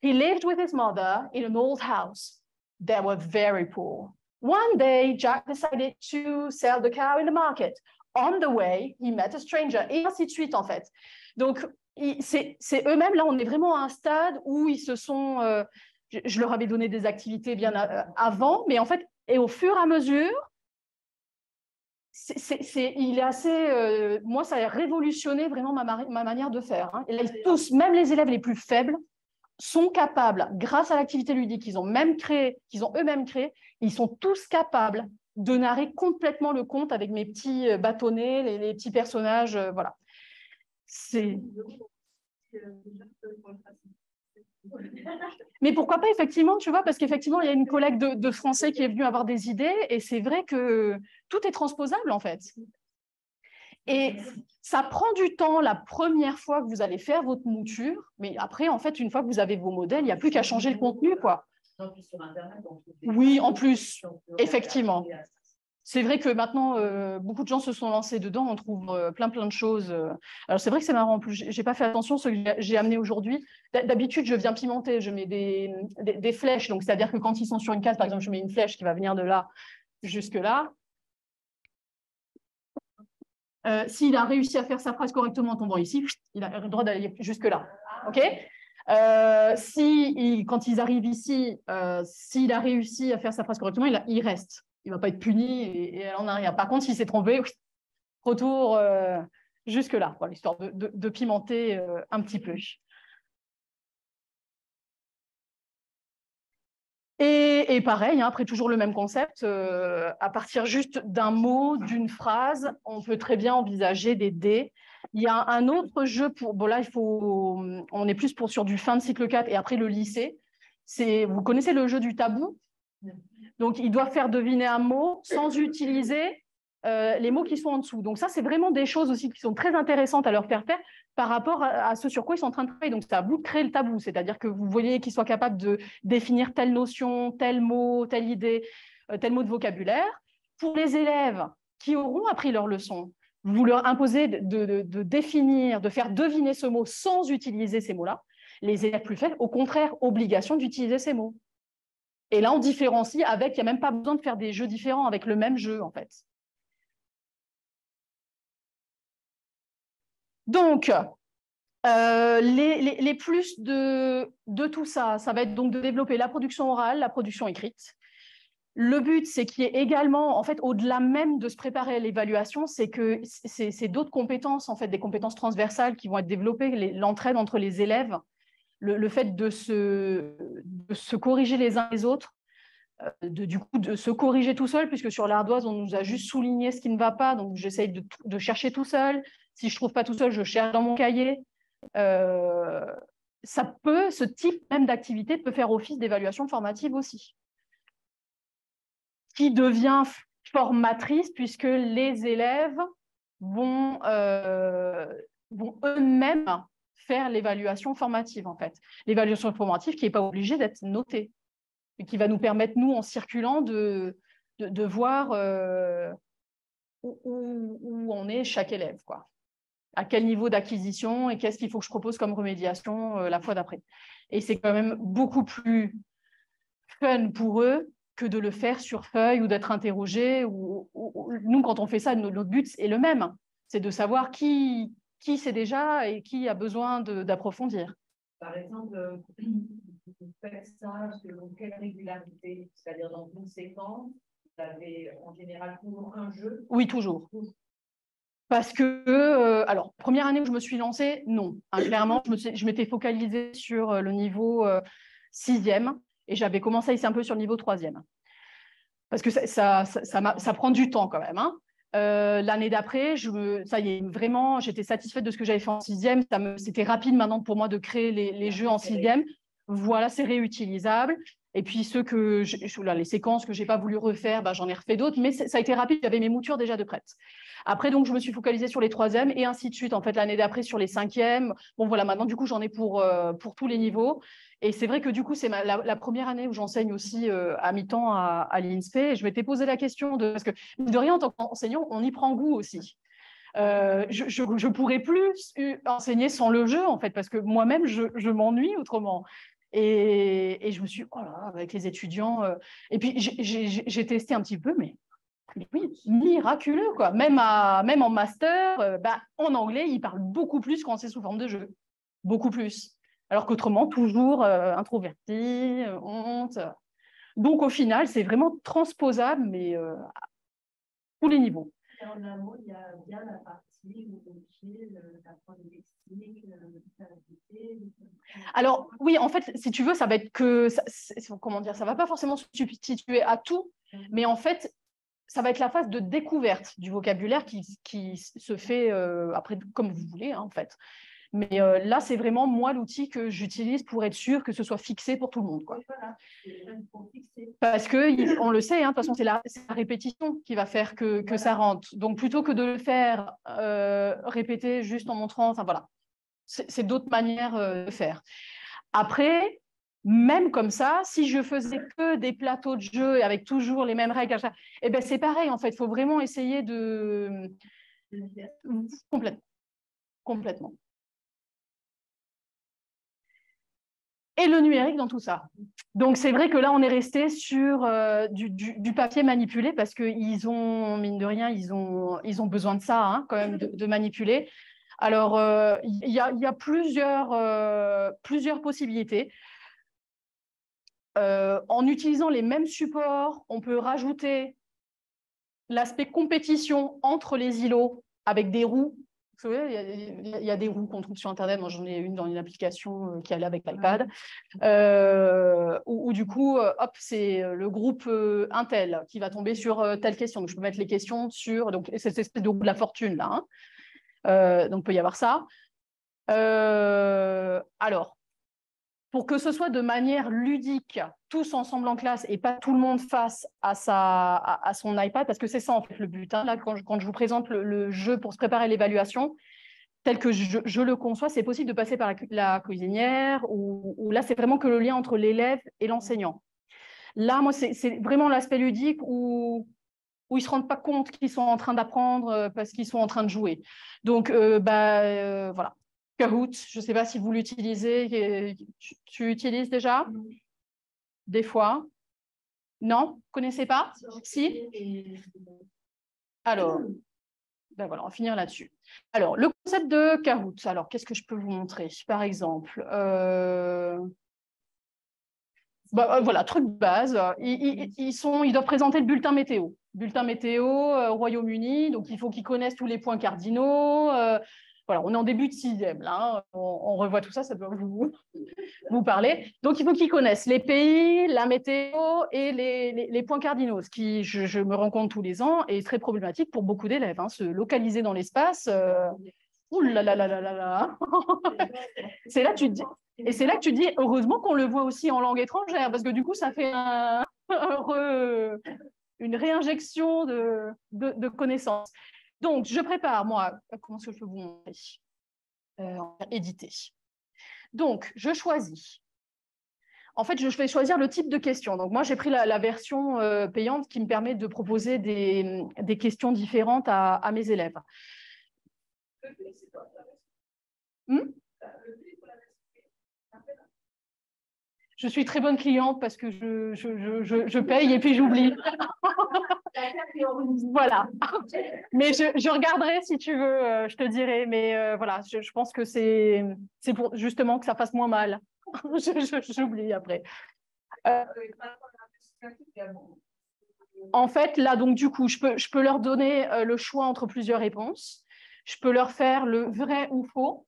He lived with his mother in an old house. They were very poor. One day, Jack decided to sell the cow in the market. On the way, he met a stranger. » Et ainsi de suite, en fait. Donc, c'est eux-mêmes, là, on est vraiment à un stade où ils se sont... je leur avais donné des activités bien avant, mais en fait, et au fur et à mesure, il est assez... moi, ça a révolutionné vraiment ma manière de faire. Hein. Et là, tous, même les élèves les plus faibles, sont capables, grâce à l'activité ludique qu'ils ont eux-mêmes créée, ils sont tous capables de narrer complètement le conte avec mes petits bâtonnets, les petits personnages, voilà. Mais pourquoi pas, effectivement, tu vois, parce qu'effectivement, il y a une collègue de Français qui est venue avoir des idées, et c'est vrai que tout est transposable, en fait. Et ça prend du temps la première fois que vous allez faire votre mouture, mais après, en fait, une fois que vous avez vos modèles, il n'y a plus qu'à changer le contenu, quoi. Oui, en plus, effectivement. C'est vrai que maintenant, beaucoup de gens se sont lancés dedans, on trouve plein de choses. Alors, c'est vrai que c'est marrant, en plus, je n'ai pas fait attention à ce que j'ai amené aujourd'hui. D'habitude, je viens pimenter, je mets des flèches, donc c'est-à-dire que quand ils sont sur une case, par exemple, je mets une flèche qui va venir de là jusque là. S'il a réussi à faire sa phrase correctement en tombant ici, il a le droit d'aller jusque-là. OK? Quand ils arrivent ici, s'il a réussi à faire sa phrase correctement, il reste. Il ne va pas être puni et elle en arrière. Par contre, s'il s'est trompé, retour jusque-là, voilà, histoire de pimenter un petit peu. Et pareil, hein, après toujours le même concept, à partir juste d'un mot, d'une phrase, on peut très bien envisager des dés. Il y a un autre jeu pour... Bon là, on est plus sur du fin de cycle 4 et après le lycée. Vous connaissez le jeu du tabou? Donc, ils doivent faire deviner un mot sans utiliser les mots qui sont en dessous. Donc ça, c'est vraiment des choses aussi qui sont très intéressantes à leur faire par rapport à ce sur quoi ils sont en train de travailler. Donc, c'est à vous de créer le tabou, c'est-à-dire que vous voyez qu'ils soient capables de définir telle notion, tel mot, telle idée, tel mot de vocabulaire. Pour les élèves qui auront appris leur leçon, vous leur imposez de définir, de faire deviner ce mot sans utiliser ces mots-là. Les élèves plus faibles, au contraire, obligation d'utiliser ces mots. Et là, on différencie avec, il n'y a même pas besoin de faire des jeux différents avec le même jeu, en fait. Donc, les plus de tout ça, ça va être donc de développer la production orale, la production écrite. Le but, c'est qu'il y ait également, en fait, au-delà même de se préparer à l'évaluation, c'est que c'est d'autres compétences, en fait, des compétences transversales qui vont être développées, l'entraide entre les élèves, le fait de se corriger les uns les autres, du coup, de se corriger tout seul, puisque sur l'ardoise, on nous a juste souligné ce qui ne va pas, donc j'essaye de chercher tout seul. Si je ne trouve pas tout seul, je cherche dans mon cahier. Ce type même d'activité peut faire office d'évaluation formative aussi, qui devient formatrice puisque les élèves vont eux-mêmes faire l'évaluation formative, en fait. L'évaluation formative qui n'est pas obligée d'être notée, et qui va nous permettre, nous, en circulant, de voir où on est chaque élève, quoi. À quel niveau d'acquisition et qu'est-ce qu'il faut que je propose comme remédiation la fois d'après. Et c'est quand même beaucoup plus fun pour eux que de le faire sur feuille ou d'être interrogé. Nous, quand on fait ça, notre but est le même. C'est de savoir qui sait déjà et qui a besoin d'approfondir. Par exemple, vous faites ça selon quelle régularité? C'est-à-dire dans une séquence, vous avez en général toujours un jeu? Oui, toujours. Parce que, alors, première année où je me suis lancée, non. Hein, clairement, je m'étais focalisée sur le niveau 6e et j'avais commencé ici un peu sur le niveau 3e. Parce que ça prend du temps quand même. Hein. L'année d'après, ça y est, vraiment, j'étais satisfaite de ce que j'avais fait en 6e. C'était rapide maintenant pour moi de créer les jeux en 6e. Voilà, c'est réutilisable. Et puis les séquences que je n'ai pas voulu refaire, bah, j'en ai refait d'autres, mais ça a été rapide, j'avais mes moutures déjà de prêtes. Après, donc, je me suis focalisée sur les 3e et ainsi de suite. En fait, l'année d'après, sur les 5e. Bon, voilà, maintenant, du coup, j'en ai pour tous les niveaux. Et c'est vrai que du coup, c'est la première année où j'enseigne aussi à mi-temps à l'INSPE. Et je m'étais posé la question parce que, de rien, en tant qu'enseignant, on y prend goût aussi. Je ne pourrais plus enseigner sans le jeu, en fait, parce que moi-même, je m'ennuie autrement. Et je me suis dit, oh là, avec les étudiants. Et puis, j'ai testé un petit peu, mais oui, miraculeux, quoi. Même en master, en anglais, ils parlent beaucoup plus quand c'est sous forme de jeu. Beaucoup plus. Alors qu'autrement, toujours introverti, honte. Donc, au final, c'est vraiment transposable, mais à tous les niveaux. Et en amont, il y a bien la partie où on fait d'apprendre le lexique, Alors, oui, en fait, si tu veux, ça va être que, comment dire, ça va pas forcément se substituer à tout, mais en fait, ça va être la phase de découverte du vocabulaire qui se fait après comme vous voulez, hein, en fait. Mais là, c'est vraiment moi l'outil que j'utilise pour être sûr que ce soit fixé pour tout le monde, quoi. Voilà. Parce que on le sait, hein, de toute façon, c'est la répétition qui va faire que voilà, ça rentre. Donc, plutôt que de le faire répéter juste en montrant, enfin voilà, c'est d'autres manières de faire. Après, même comme ça, si je faisais que des plateaux de jeu avec toujours les mêmes règles, eh ben c'est pareil, en fait, il faut vraiment essayer de… Complètement. Complètement. Et le numérique dans tout ça. Donc, c'est vrai que là, on est resté sur du papier manipulé parce qu'ils ont, mine de rien, ils ont besoin de ça, hein, quand même, de manipuler. Alors, il y a plusieurs possibilités. En utilisant les mêmes supports, on peut rajouter l'aspect compétition entre les îlots avec des roues. Vous savez, il y a des roues qu'on trouve sur Internet. Moi, j'en ai une dans une application qui allait avec l'iPad. Où du coup, hop, c'est le groupe Intel qui va tomber sur telle question. Donc, je peux mettre les questions sur cette espèce de roue de la fortune, là. Hein. Donc, il peut y avoir ça. Alors, pour que ce soit de manière ludique, tous ensemble en classe et pas tout le monde face à son iPad, parce que c'est ça en fait le but. Hein. Là, quand je vous présente le jeu pour se préparer à l'évaluation, tel que je le conçois, c'est possible de passer par la cuisinière ou là, c'est vraiment que le lien entre l'élève et l'enseignant. Là, moi, c'est vraiment l'aspect ludique où ils ne se rendent pas compte qu'ils sont en train d'apprendre parce qu'ils sont en train de jouer. Donc, voilà. Kahoot, je ne sais pas si vous l'utilisez. Tu utilises déjà? Des fois? Non? Vous ne connaissez pas? Si? Alors, ben voilà, on va finir là-dessus. Alors, le concept de Kahoot. Alors, qu'est-ce que je peux vous montrer? Par exemple, voilà, truc de base. Ils doivent présenter le bulletin météo. Bulletin météo au Royaume-Uni. Donc, il faut qu'ils connaissent tous les points cardinaux. Voilà, on est en début de 6e, là. Hein. On revoit tout ça, ça doit vous parler. Donc, il faut qu'ils connaissent les pays, la météo et les points cardinaux, ce qui, je me rends compte tous les ans, est très problématique pour beaucoup d'élèves. Hein. Se localiser dans l'espace, ouh là là là là là là. C'est là que tu te dis… Et c'est là que tu dis, heureusement qu'on le voit aussi en langue étrangère, parce que du coup, ça fait une réinjection de connaissances. Donc, je prépare, moi, comment est-ce que je peux vous montrer éditer. Donc, je choisis. En fait, je vais choisir le type de question. Donc, moi, j'ai pris la version payante qui me permet de proposer des questions différentes à mes élèves. Je suis très bonne cliente parce que je paye et puis j'oublie. Voilà. Mais je regarderai si tu veux, je te dirai. Mais voilà, je pense que c'est pour justement que ça fasse moins mal. J'oublie après. En fait, là, donc, du coup, je peux leur donner le choix entre plusieurs réponses. Je peux leur faire le vrai ou faux.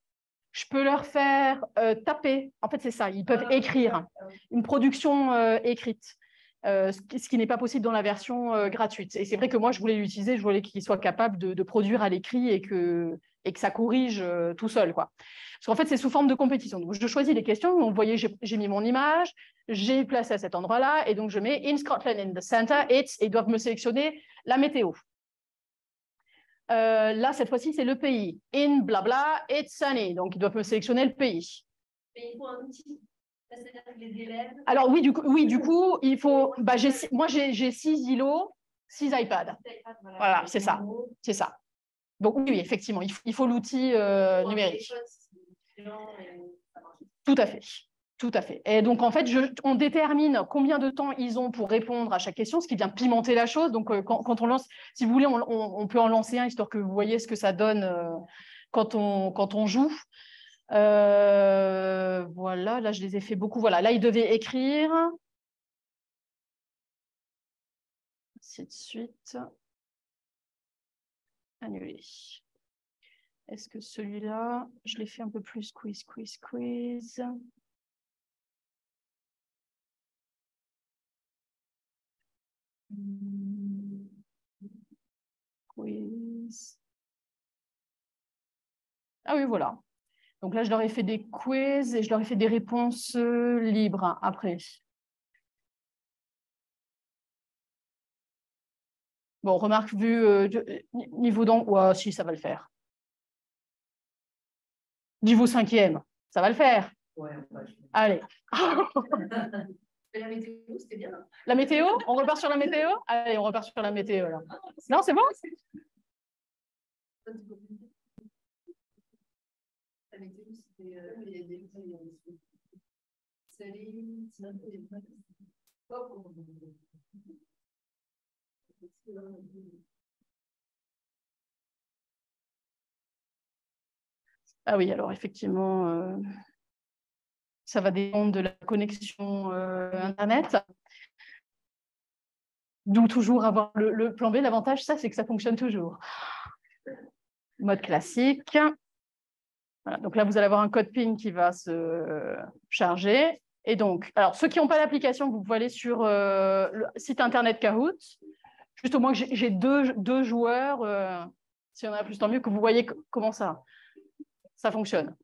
Je peux leur faire taper. En fait, c'est ça. Ils peuvent écrire une production écrite, ce qui n'est pas possible dans la version gratuite. Et c'est vrai que moi, je voulais l'utiliser. Je voulais qu'ils soient capables de produire à l'écrit et que ça corrige tout seul, quoi. Parce qu'en fait, c'est sous forme de compétition. Donc, je choisis les questions. Donc, vous voyez, j'ai mis mon image, j'ai placé à cet endroit-là, et donc je mets In Scotland, in the center, it's, et ils doivent me sélectionner la météo. Là, cette fois-ci, c'est le pays. In blabla, it's sunny. Donc, ils doivent me sélectionner le pays. Mais il faut un outil. C'est-à-dire que les élèves. Alors, oui, du coup il faut. Bah, moi, j'ai 6 îlots, 6 iPads. Voilà, c'est ça. C'est ça. Donc, oui, effectivement, il faut l'outil numérique. Tout à fait. Tout à fait. Et donc, en fait, on détermine combien de temps ils ont pour répondre à chaque question, ce qui vient pimenter la chose. Donc, quand on lance, si vous voulez, on peut en lancer un, histoire que vous voyez ce que ça donne quand on joue. Voilà, là, je les ai fait beaucoup. Voilà, là, ils devaient écrire. Ainsi de suite. Annuler. Est-ce que celui-là, je l'ai fait un peu plus quiz. Quiz. Ah oui, voilà. Donc là, je leur ai fait des quiz et je leur ai fait des réponses libres après. Bon, remarque, vu niveau d'anglais, ouais, si, ça va le faire. Niveau 5e, ça va le faire. Ouais, allez. La météo, c'était bien. La météo? On repart sur la météo? Allez, on repart sur la météo. Là. Non, c'est bon? La météo, c'était. Ah oui, alors effectivement, ça va dépendre de la connexion Internet. D'où toujours avoir le plan B. L'avantage, ça, c'est que ça fonctionne toujours. Mode classique. Voilà, donc là, vous allez avoir un code PIN qui va se charger. Et donc, alors, ceux qui n'ont pas l'application, vous pouvez aller sur le site internet Kahoot. Juste au moins que j'ai deux joueurs. S'il y en a plus, tant mieux, que vous voyez comment ça fonctionne.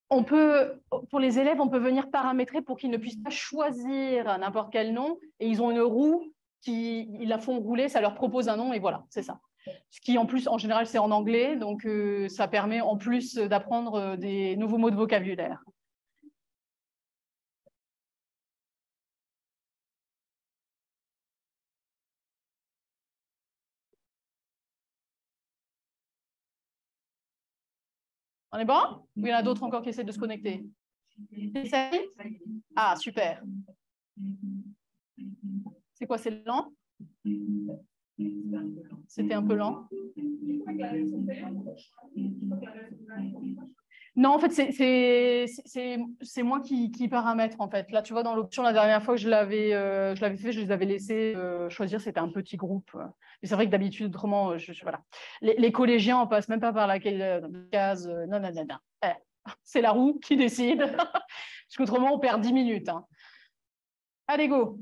On peut, pour les élèves, on peut venir paramétrer pour qu'ils ne puissent pas choisir n'importe quel nom. Et ils ont une roue ils la font rouler, ça leur propose un nom et voilà, c'est ça. Ce qui, en plus, en général, c'est en anglais. Donc, ça permet, en plus, d'apprendre des nouveaux mots de vocabulaire. On est bon? Ou il y en a d'autres encore qui essaient de se connecter? Ah, super. C'est quoi, c'est lent? C'était un peu lent. Non, en fait, c'est moi qui paramètre, en fait. Là, tu vois, dans l'option, la dernière fois que je l'avais fait, je les avais laissés choisir, c'était un petit groupe. Mais c'est vrai que d'habitude, autrement, voilà. Les collégiens, on passe même pas par la case. Non, non, non, non. C'est la roue qui décide. Parce qu'autrement, on perd 10 minutes. Hein. Allez, go.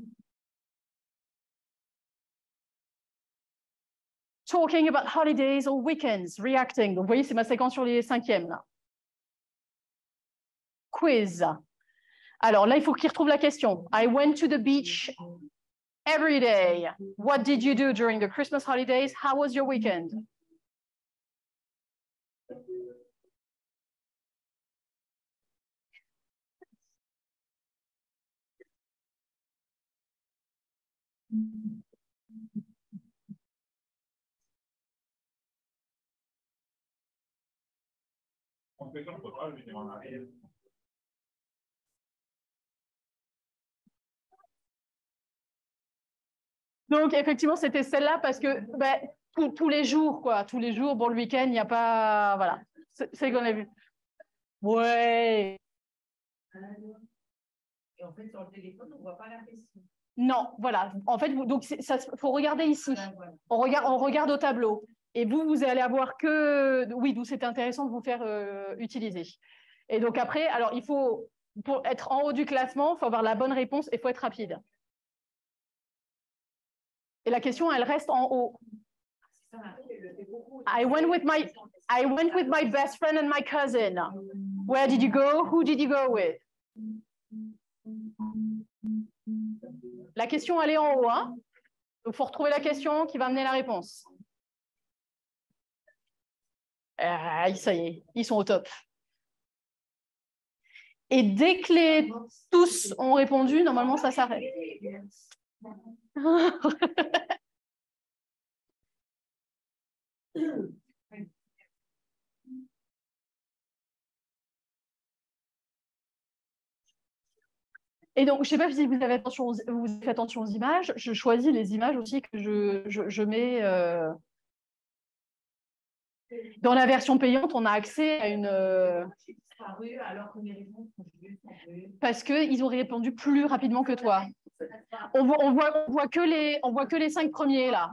Talking about holidays or weekends, reacting. Donc, vous voyez, c'est ma séquence sur les 5e, là. Quiz. Alors là, il faut qu'il retrouve la question. I went to the beach every day. What did you do during the Christmas holidays? How was your weekend? Donc, effectivement, c'était celle-là parce que ben, tous les jours, quoi. Tous les jours, bon, le week-end, il n'y a pas. Voilà. C'est qu'on a vu. Ouais. Et en fait, sur le téléphone, on ne voit pas la question. Non, voilà. En fait, donc, ça faut regarder ici. On regarde au tableau. Et vous allez avoir que. Oui, d'où c'est intéressant de vous faire utiliser. Et donc, après, alors, il faut. Pour être en haut du classement, il faut avoir la bonne réponse et il faut être rapide. Et la question, elle reste en haut. I went with my best friend and my cousin. Where did you go? Who did you go with? La question, elle est en haut. Hein? Donc, il faut retrouver la question qui va amener la réponse. Ça y est, ils sont au top. Et dès que tous ont répondu, normalement, ça s'arrête. Et donc, je ne sais pas si vous avez vous faites attention aux images. Je choisis les images aussi que je mets. Dans la version payante, on a accès à une. Parce qu'ils ont répondu plus rapidement que toi. On voit que les 5 premiers là.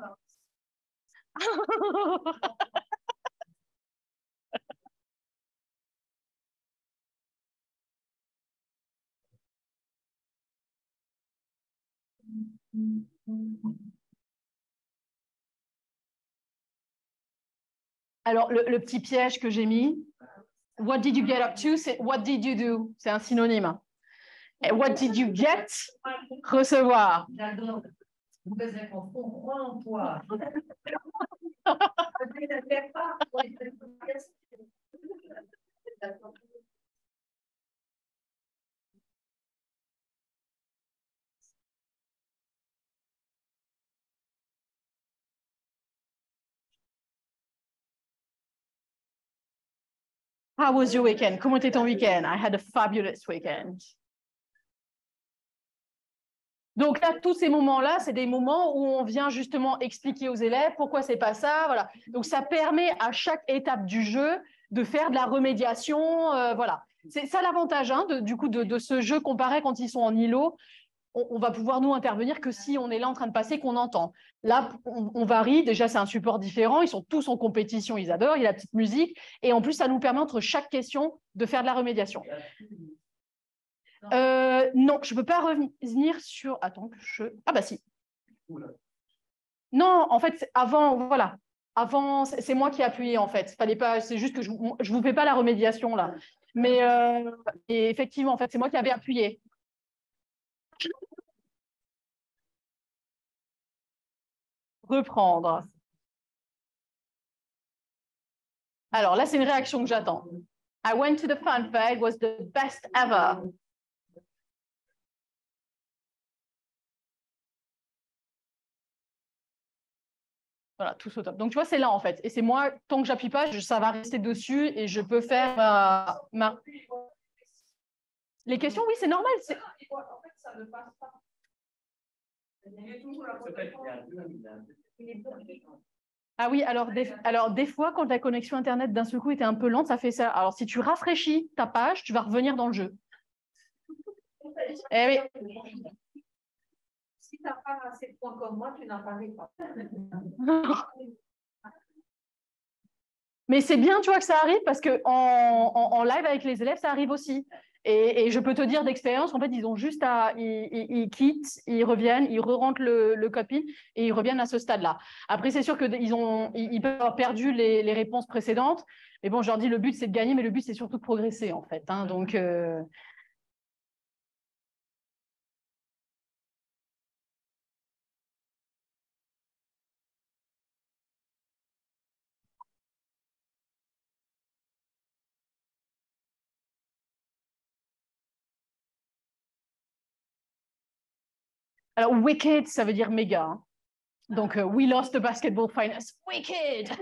Alors, le petit piège que j'ai mis, what did you get up to, c'est what did you do, c'est un synonyme. Et what did you get, recevoir. J'adore. Vous faites on croit en toi. How was your weekend? Comment était ton week-end? I had a fabulous weekend. Donc là, tous ces moments-là, c'est des moments où on vient justement expliquer aux élèves pourquoi c'est pas ça. Voilà. Donc ça permet à chaque étape du jeu de faire de la remédiation. Voilà. C'est ça l'avantage du coup de ce jeu comparé quand ils sont en îlot. On va pouvoir nous intervenir que si on est là en train de passer, qu'on entend. Là, on varie. Déjà, c'est un support différent. Ils sont tous en compétition. Ils adorent. Il y a la petite musique. Et en plus, ça nous permet entre chaque question de faire de la remédiation. Non, je ne peux pas revenir sur. Attends, ah bah si. Non, en fait, avant, voilà. Avant, c'est moi qui ai appuyé, en fait. Fallait pas. C'est juste que je ne vous fais pas la remédiation là. Mais et effectivement, en fait, c'est moi qui avais appuyé. Reprendre. Alors là, c'est une réaction que j'attends. I went to the fun fair. It was the best ever. Voilà, tout au top. Donc, tu vois, c'est là, en fait. Et c'est moi, tant que j'appuie pas, ça va rester dessus et je peux faire ma... Les questions, oui, c'est normal. En fait, ça ne passe pas. Ah oui, alors des fois, quand la connexion Internet d'un seul coup était un peu lente, ça fait ça. Alors, si tu rafraîchis ta page, tu vas revenir dans le jeu. Eh oui. Si tu n'as pas assez de points comme moi, tu n'apparais pas. Mais c'est bien, tu vois, que ça arrive parce qu'en live avec les élèves, ça arrive aussi. Et je peux te dire d'expérience, en fait, ils ont juste ils quittent, ils reviennent, ils re-rentrent le code PIN et ils reviennent à ce stade-là. Après, c'est sûr qu'ils peuvent avoir perdu les réponses précédentes. Mais bon, je leur dis, le but, c'est de gagner, mais le but, c'est surtout de progresser, en fait. Hein, donc... Alors, wicked, ça veut dire méga. Hein. Donc, we lost the basketball finals. Wicked!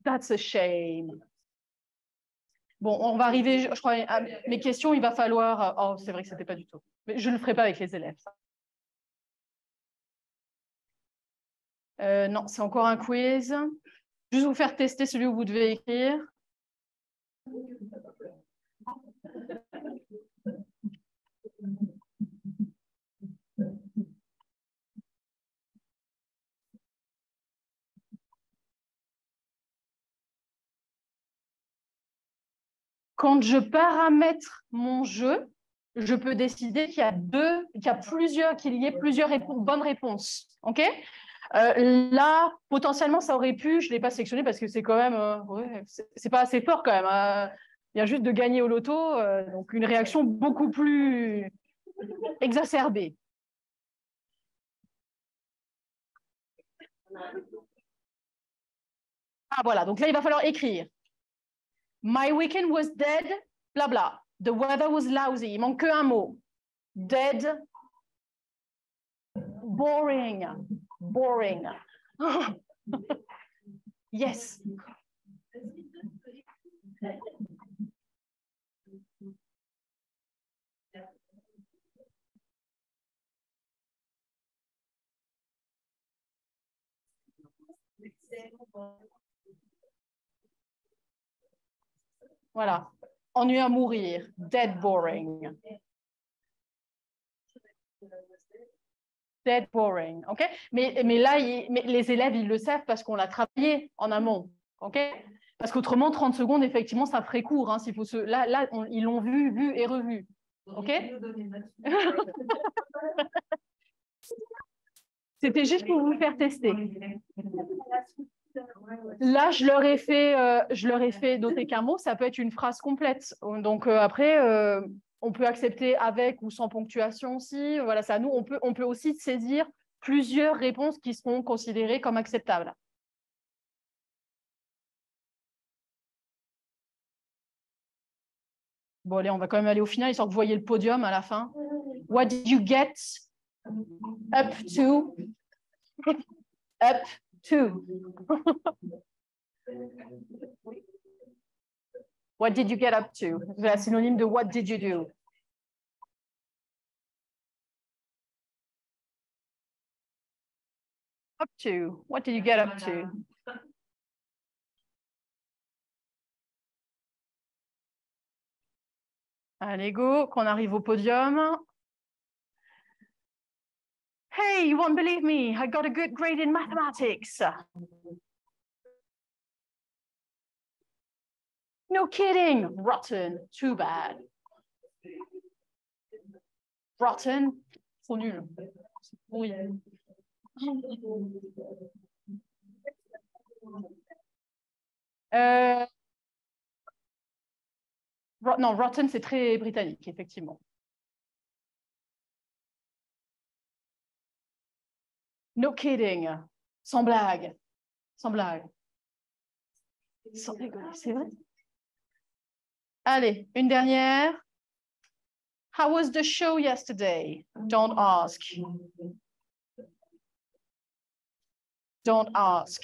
That's a shame. Bon, on va arriver, je crois, à mes questions, il va falloir... Oh, c'est vrai que ce n'était pas du tout. Mais je ne le ferai pas avec les élèves. Non, c'est encore un quiz. Juste vous faire tester celui où vous devez écrire. Quand je paramètre mon jeu, je peux décider qu'il y a qu'il y ait plusieurs bonnes réponses. OK? Là, potentiellement, ça aurait pu, je ne l'ai pas sélectionné parce que c'est quand même, ouais, c'est pas assez fort quand même. Il y a juste de gagner au loto, donc une réaction beaucoup plus exacerbée. Ah voilà, donc là, il va falloir écrire. My weekend was dead, blabla. The weather was lousy. Il manque qu'un mot. Dead. Boring. Boring. Yes. Voilà. Ennui à mourir. Dead boring. Dead boring. OK? Mais là, les élèves, ils le savent parce qu'on l'a travaillé en amont. OK? Parce qu'autrement, 30 secondes, effectivement, ça ferait court. Hein, s'il faut là ils l'ont vu et revu. OK? C'était juste pour vous faire tester. Là, je leur ai fait noter qu'un mot, ça peut être une phrase complète. Donc après, on peut accepter avec ou sans ponctuation aussi. Voilà, c'est à nous. On peut aussi saisir plusieurs réponses qui seront considérées comme acceptables. Bon, allez, on va quand même aller au final, histoire que vous voyez le podium à la fin. What did you get up to? Up to. What did you get up to? C'est la synonyme de what did you do? Up to. What did you get up to? Allez, go, qu'on arrive au podium. Hey, you won't believe me. I got a good grade in mathematics. No kidding. Rotten. Too bad. Rotten. Trop nul. Oui. Non, rotten, c'est très britannique, effectivement. No kidding. Sans blague. Sans blague. Sans rigoler, c'est vrai. Allez, une dernière. How was the show yesterday? Don't ask. Don't ask.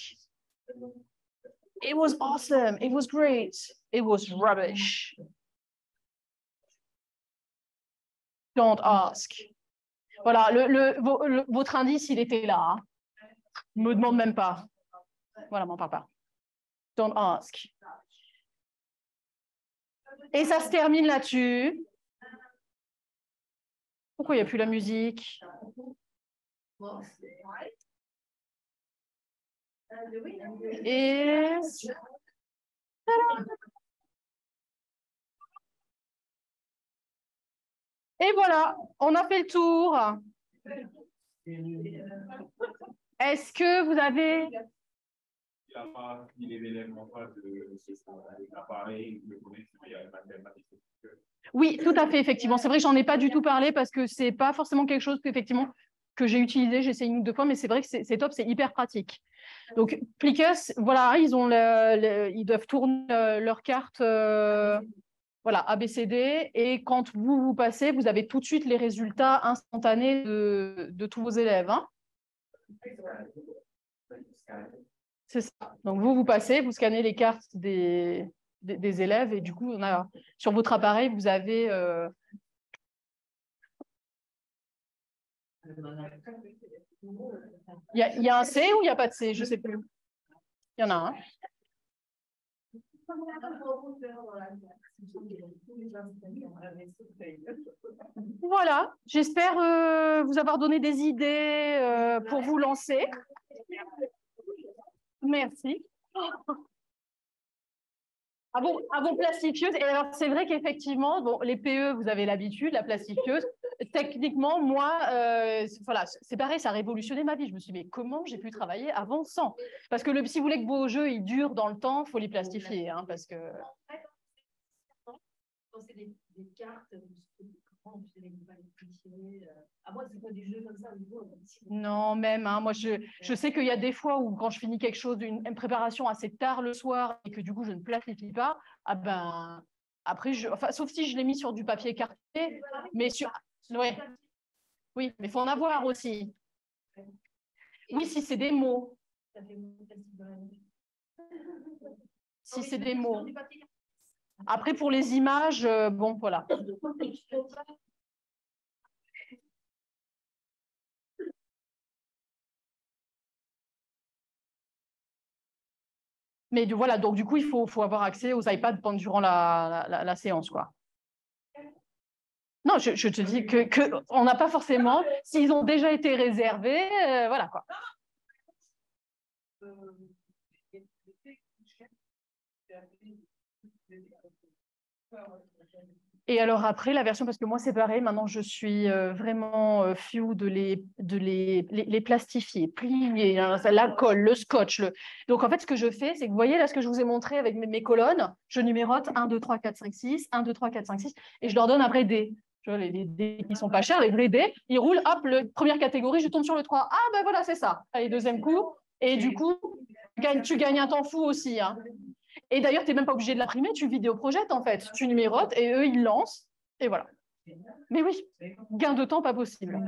It was awesome. It was great. It was rubbish. Don't ask. Voilà, votre indice, il était là. Hein. Ne me demande même pas. Voilà, m'en parle pas. Don't ask. Et ça se termine là-dessus. Pourquoi il n'y a plus la musique? Et... Et voilà, on a fait le tour. Est-ce que vous avez... Oui, tout à fait, effectivement. C'est vrai que j'en ai pas du tout parlé parce que c'est pas forcément quelque chose que j'ai utilisé. J'ai essayé une ou deux fois, mais c'est vrai que c'est top, c'est hyper pratique. Donc, Plicus, voilà, ils doivent tourner leur carte, voilà, ABCD, et quand vous passez, vous avez tout de suite les résultats instantanés de tous vos élèves. Hein. C'est ça. Donc, vous passez, vous scannez les cartes des des élèves. Et du coup, sur votre appareil, vous avez... Il y a un C ou il n'y a pas de C? Je ne sais plus. Il y en a un. Voilà, j'espère vous avoir donné des idées pour vous lancer. Merci. À vos plastifieuses. Et alors, c'est vrai qu'effectivement, bon, les PE, vous avez l'habitude, la plastifieuse. Techniquement, moi, voilà, c'est pareil, ça a révolutionné ma vie. Je me suis dit, mais comment j'ai pu travailler avant sans? Parce que si vous voulez que vos jeux ils durent dans le temps, il faut les plastifier. Hein, parce que... Quand c'est des cartes, moi, c'est pas des jeux comme ça. Non, même. Hein, moi, je sais qu'il y a des fois où, quand je finis quelque chose, une préparation assez tard le soir et que du coup, je ne plastifie pas, ah ben, après, sauf si je l'ai mis sur du papier cartonné, mais sur. Ouais. Oui, mais il faut en avoir aussi. Oui, si c'est des mots. Si c'est des mots. Après, pour les images, bon, voilà. Mais voilà, donc du coup, il faut avoir accès aux iPads durant la séance, quoi. Non, je te dis qu'on n'a pas forcément, s'ils ont déjà été réservés, voilà, quoi. Et alors après, la version, parce que moi, c'est pareil, maintenant, je suis vraiment fou de les plastifier, plier, hein, la colle, le scotch. Donc, en fait, ce que je fais, c'est que vous voyez, là, ce que je vous ai montré avec mes colonnes, je numérote 1, 2, 3, 4, 5, 6, 1, 2, 3, 4, 5, 6, et je leur donne un vrai dé. Tu vois, les dés qui ne sont pas chers, les vrais dés, ils roulent, hop, première catégorie, je tombe sur le 3. Ah, ben voilà, c'est ça. Allez, deuxième coup. Et du coup, tu gagnes un temps fou aussi, hein. Et d'ailleurs, tu n'es même pas obligé de l'imprimer, tu vidéoprojettes en fait. Tu numérotes et eux, ils lancent. Et voilà. Mais oui, gain de temps pas possible.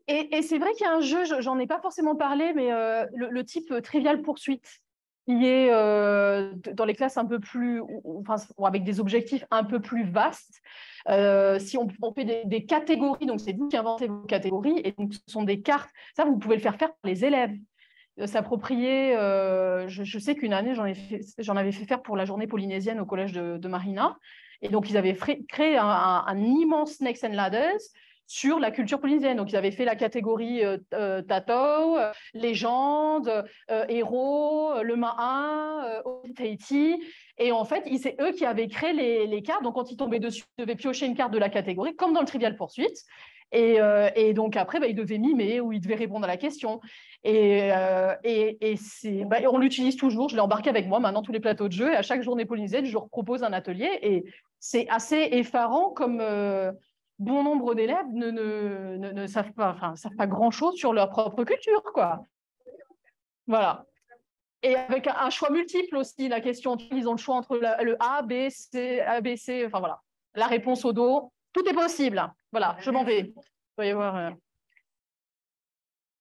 Et c'est vrai qu'il y a un jeu, j'en ai pas forcément parlé, mais le type Trivial Poursuite, qui est dans les classes un peu plus, enfin, avec des objectifs un peu plus vastes. Si on fait des catégories, donc c'est vous qui inventez vos catégories, et donc ce sont des cartes, ça vous pouvez le faire par les élèves. S'approprier, je sais qu'une année, j'en avais fait faire pour la journée polynésienne au collège de Marina, et donc ils avaient créé un immense Snakes and Ladders sur la culture polynésienne. Donc, ils avaient fait la catégorie Tatou, légende, héros, le Ma'a, Tahiti. Et en fait, c'est eux qui avaient créé les cartes. Donc, quand ils tombaient dessus, ils devaient piocher une carte de la catégorie, comme dans le Trivial Poursuite. Et donc, après, ils devaient mimer ou ils devaient répondre à la question. Et on l'utilise toujours. Je l'ai embarqué avec moi maintenant tous les plateaux de jeu. Et à chaque journée polynésienne, je leur propose un atelier. Et c'est assez effarant comme... bon nombre d'élèves ne savent pas grand-chose sur leur propre culture, quoi. Voilà. Et avec un choix multiple aussi, la question, ils ont le choix entre le A, B, C, enfin voilà. La réponse au dos, tout est possible. Voilà, je m'en vais. Vous voyez voir.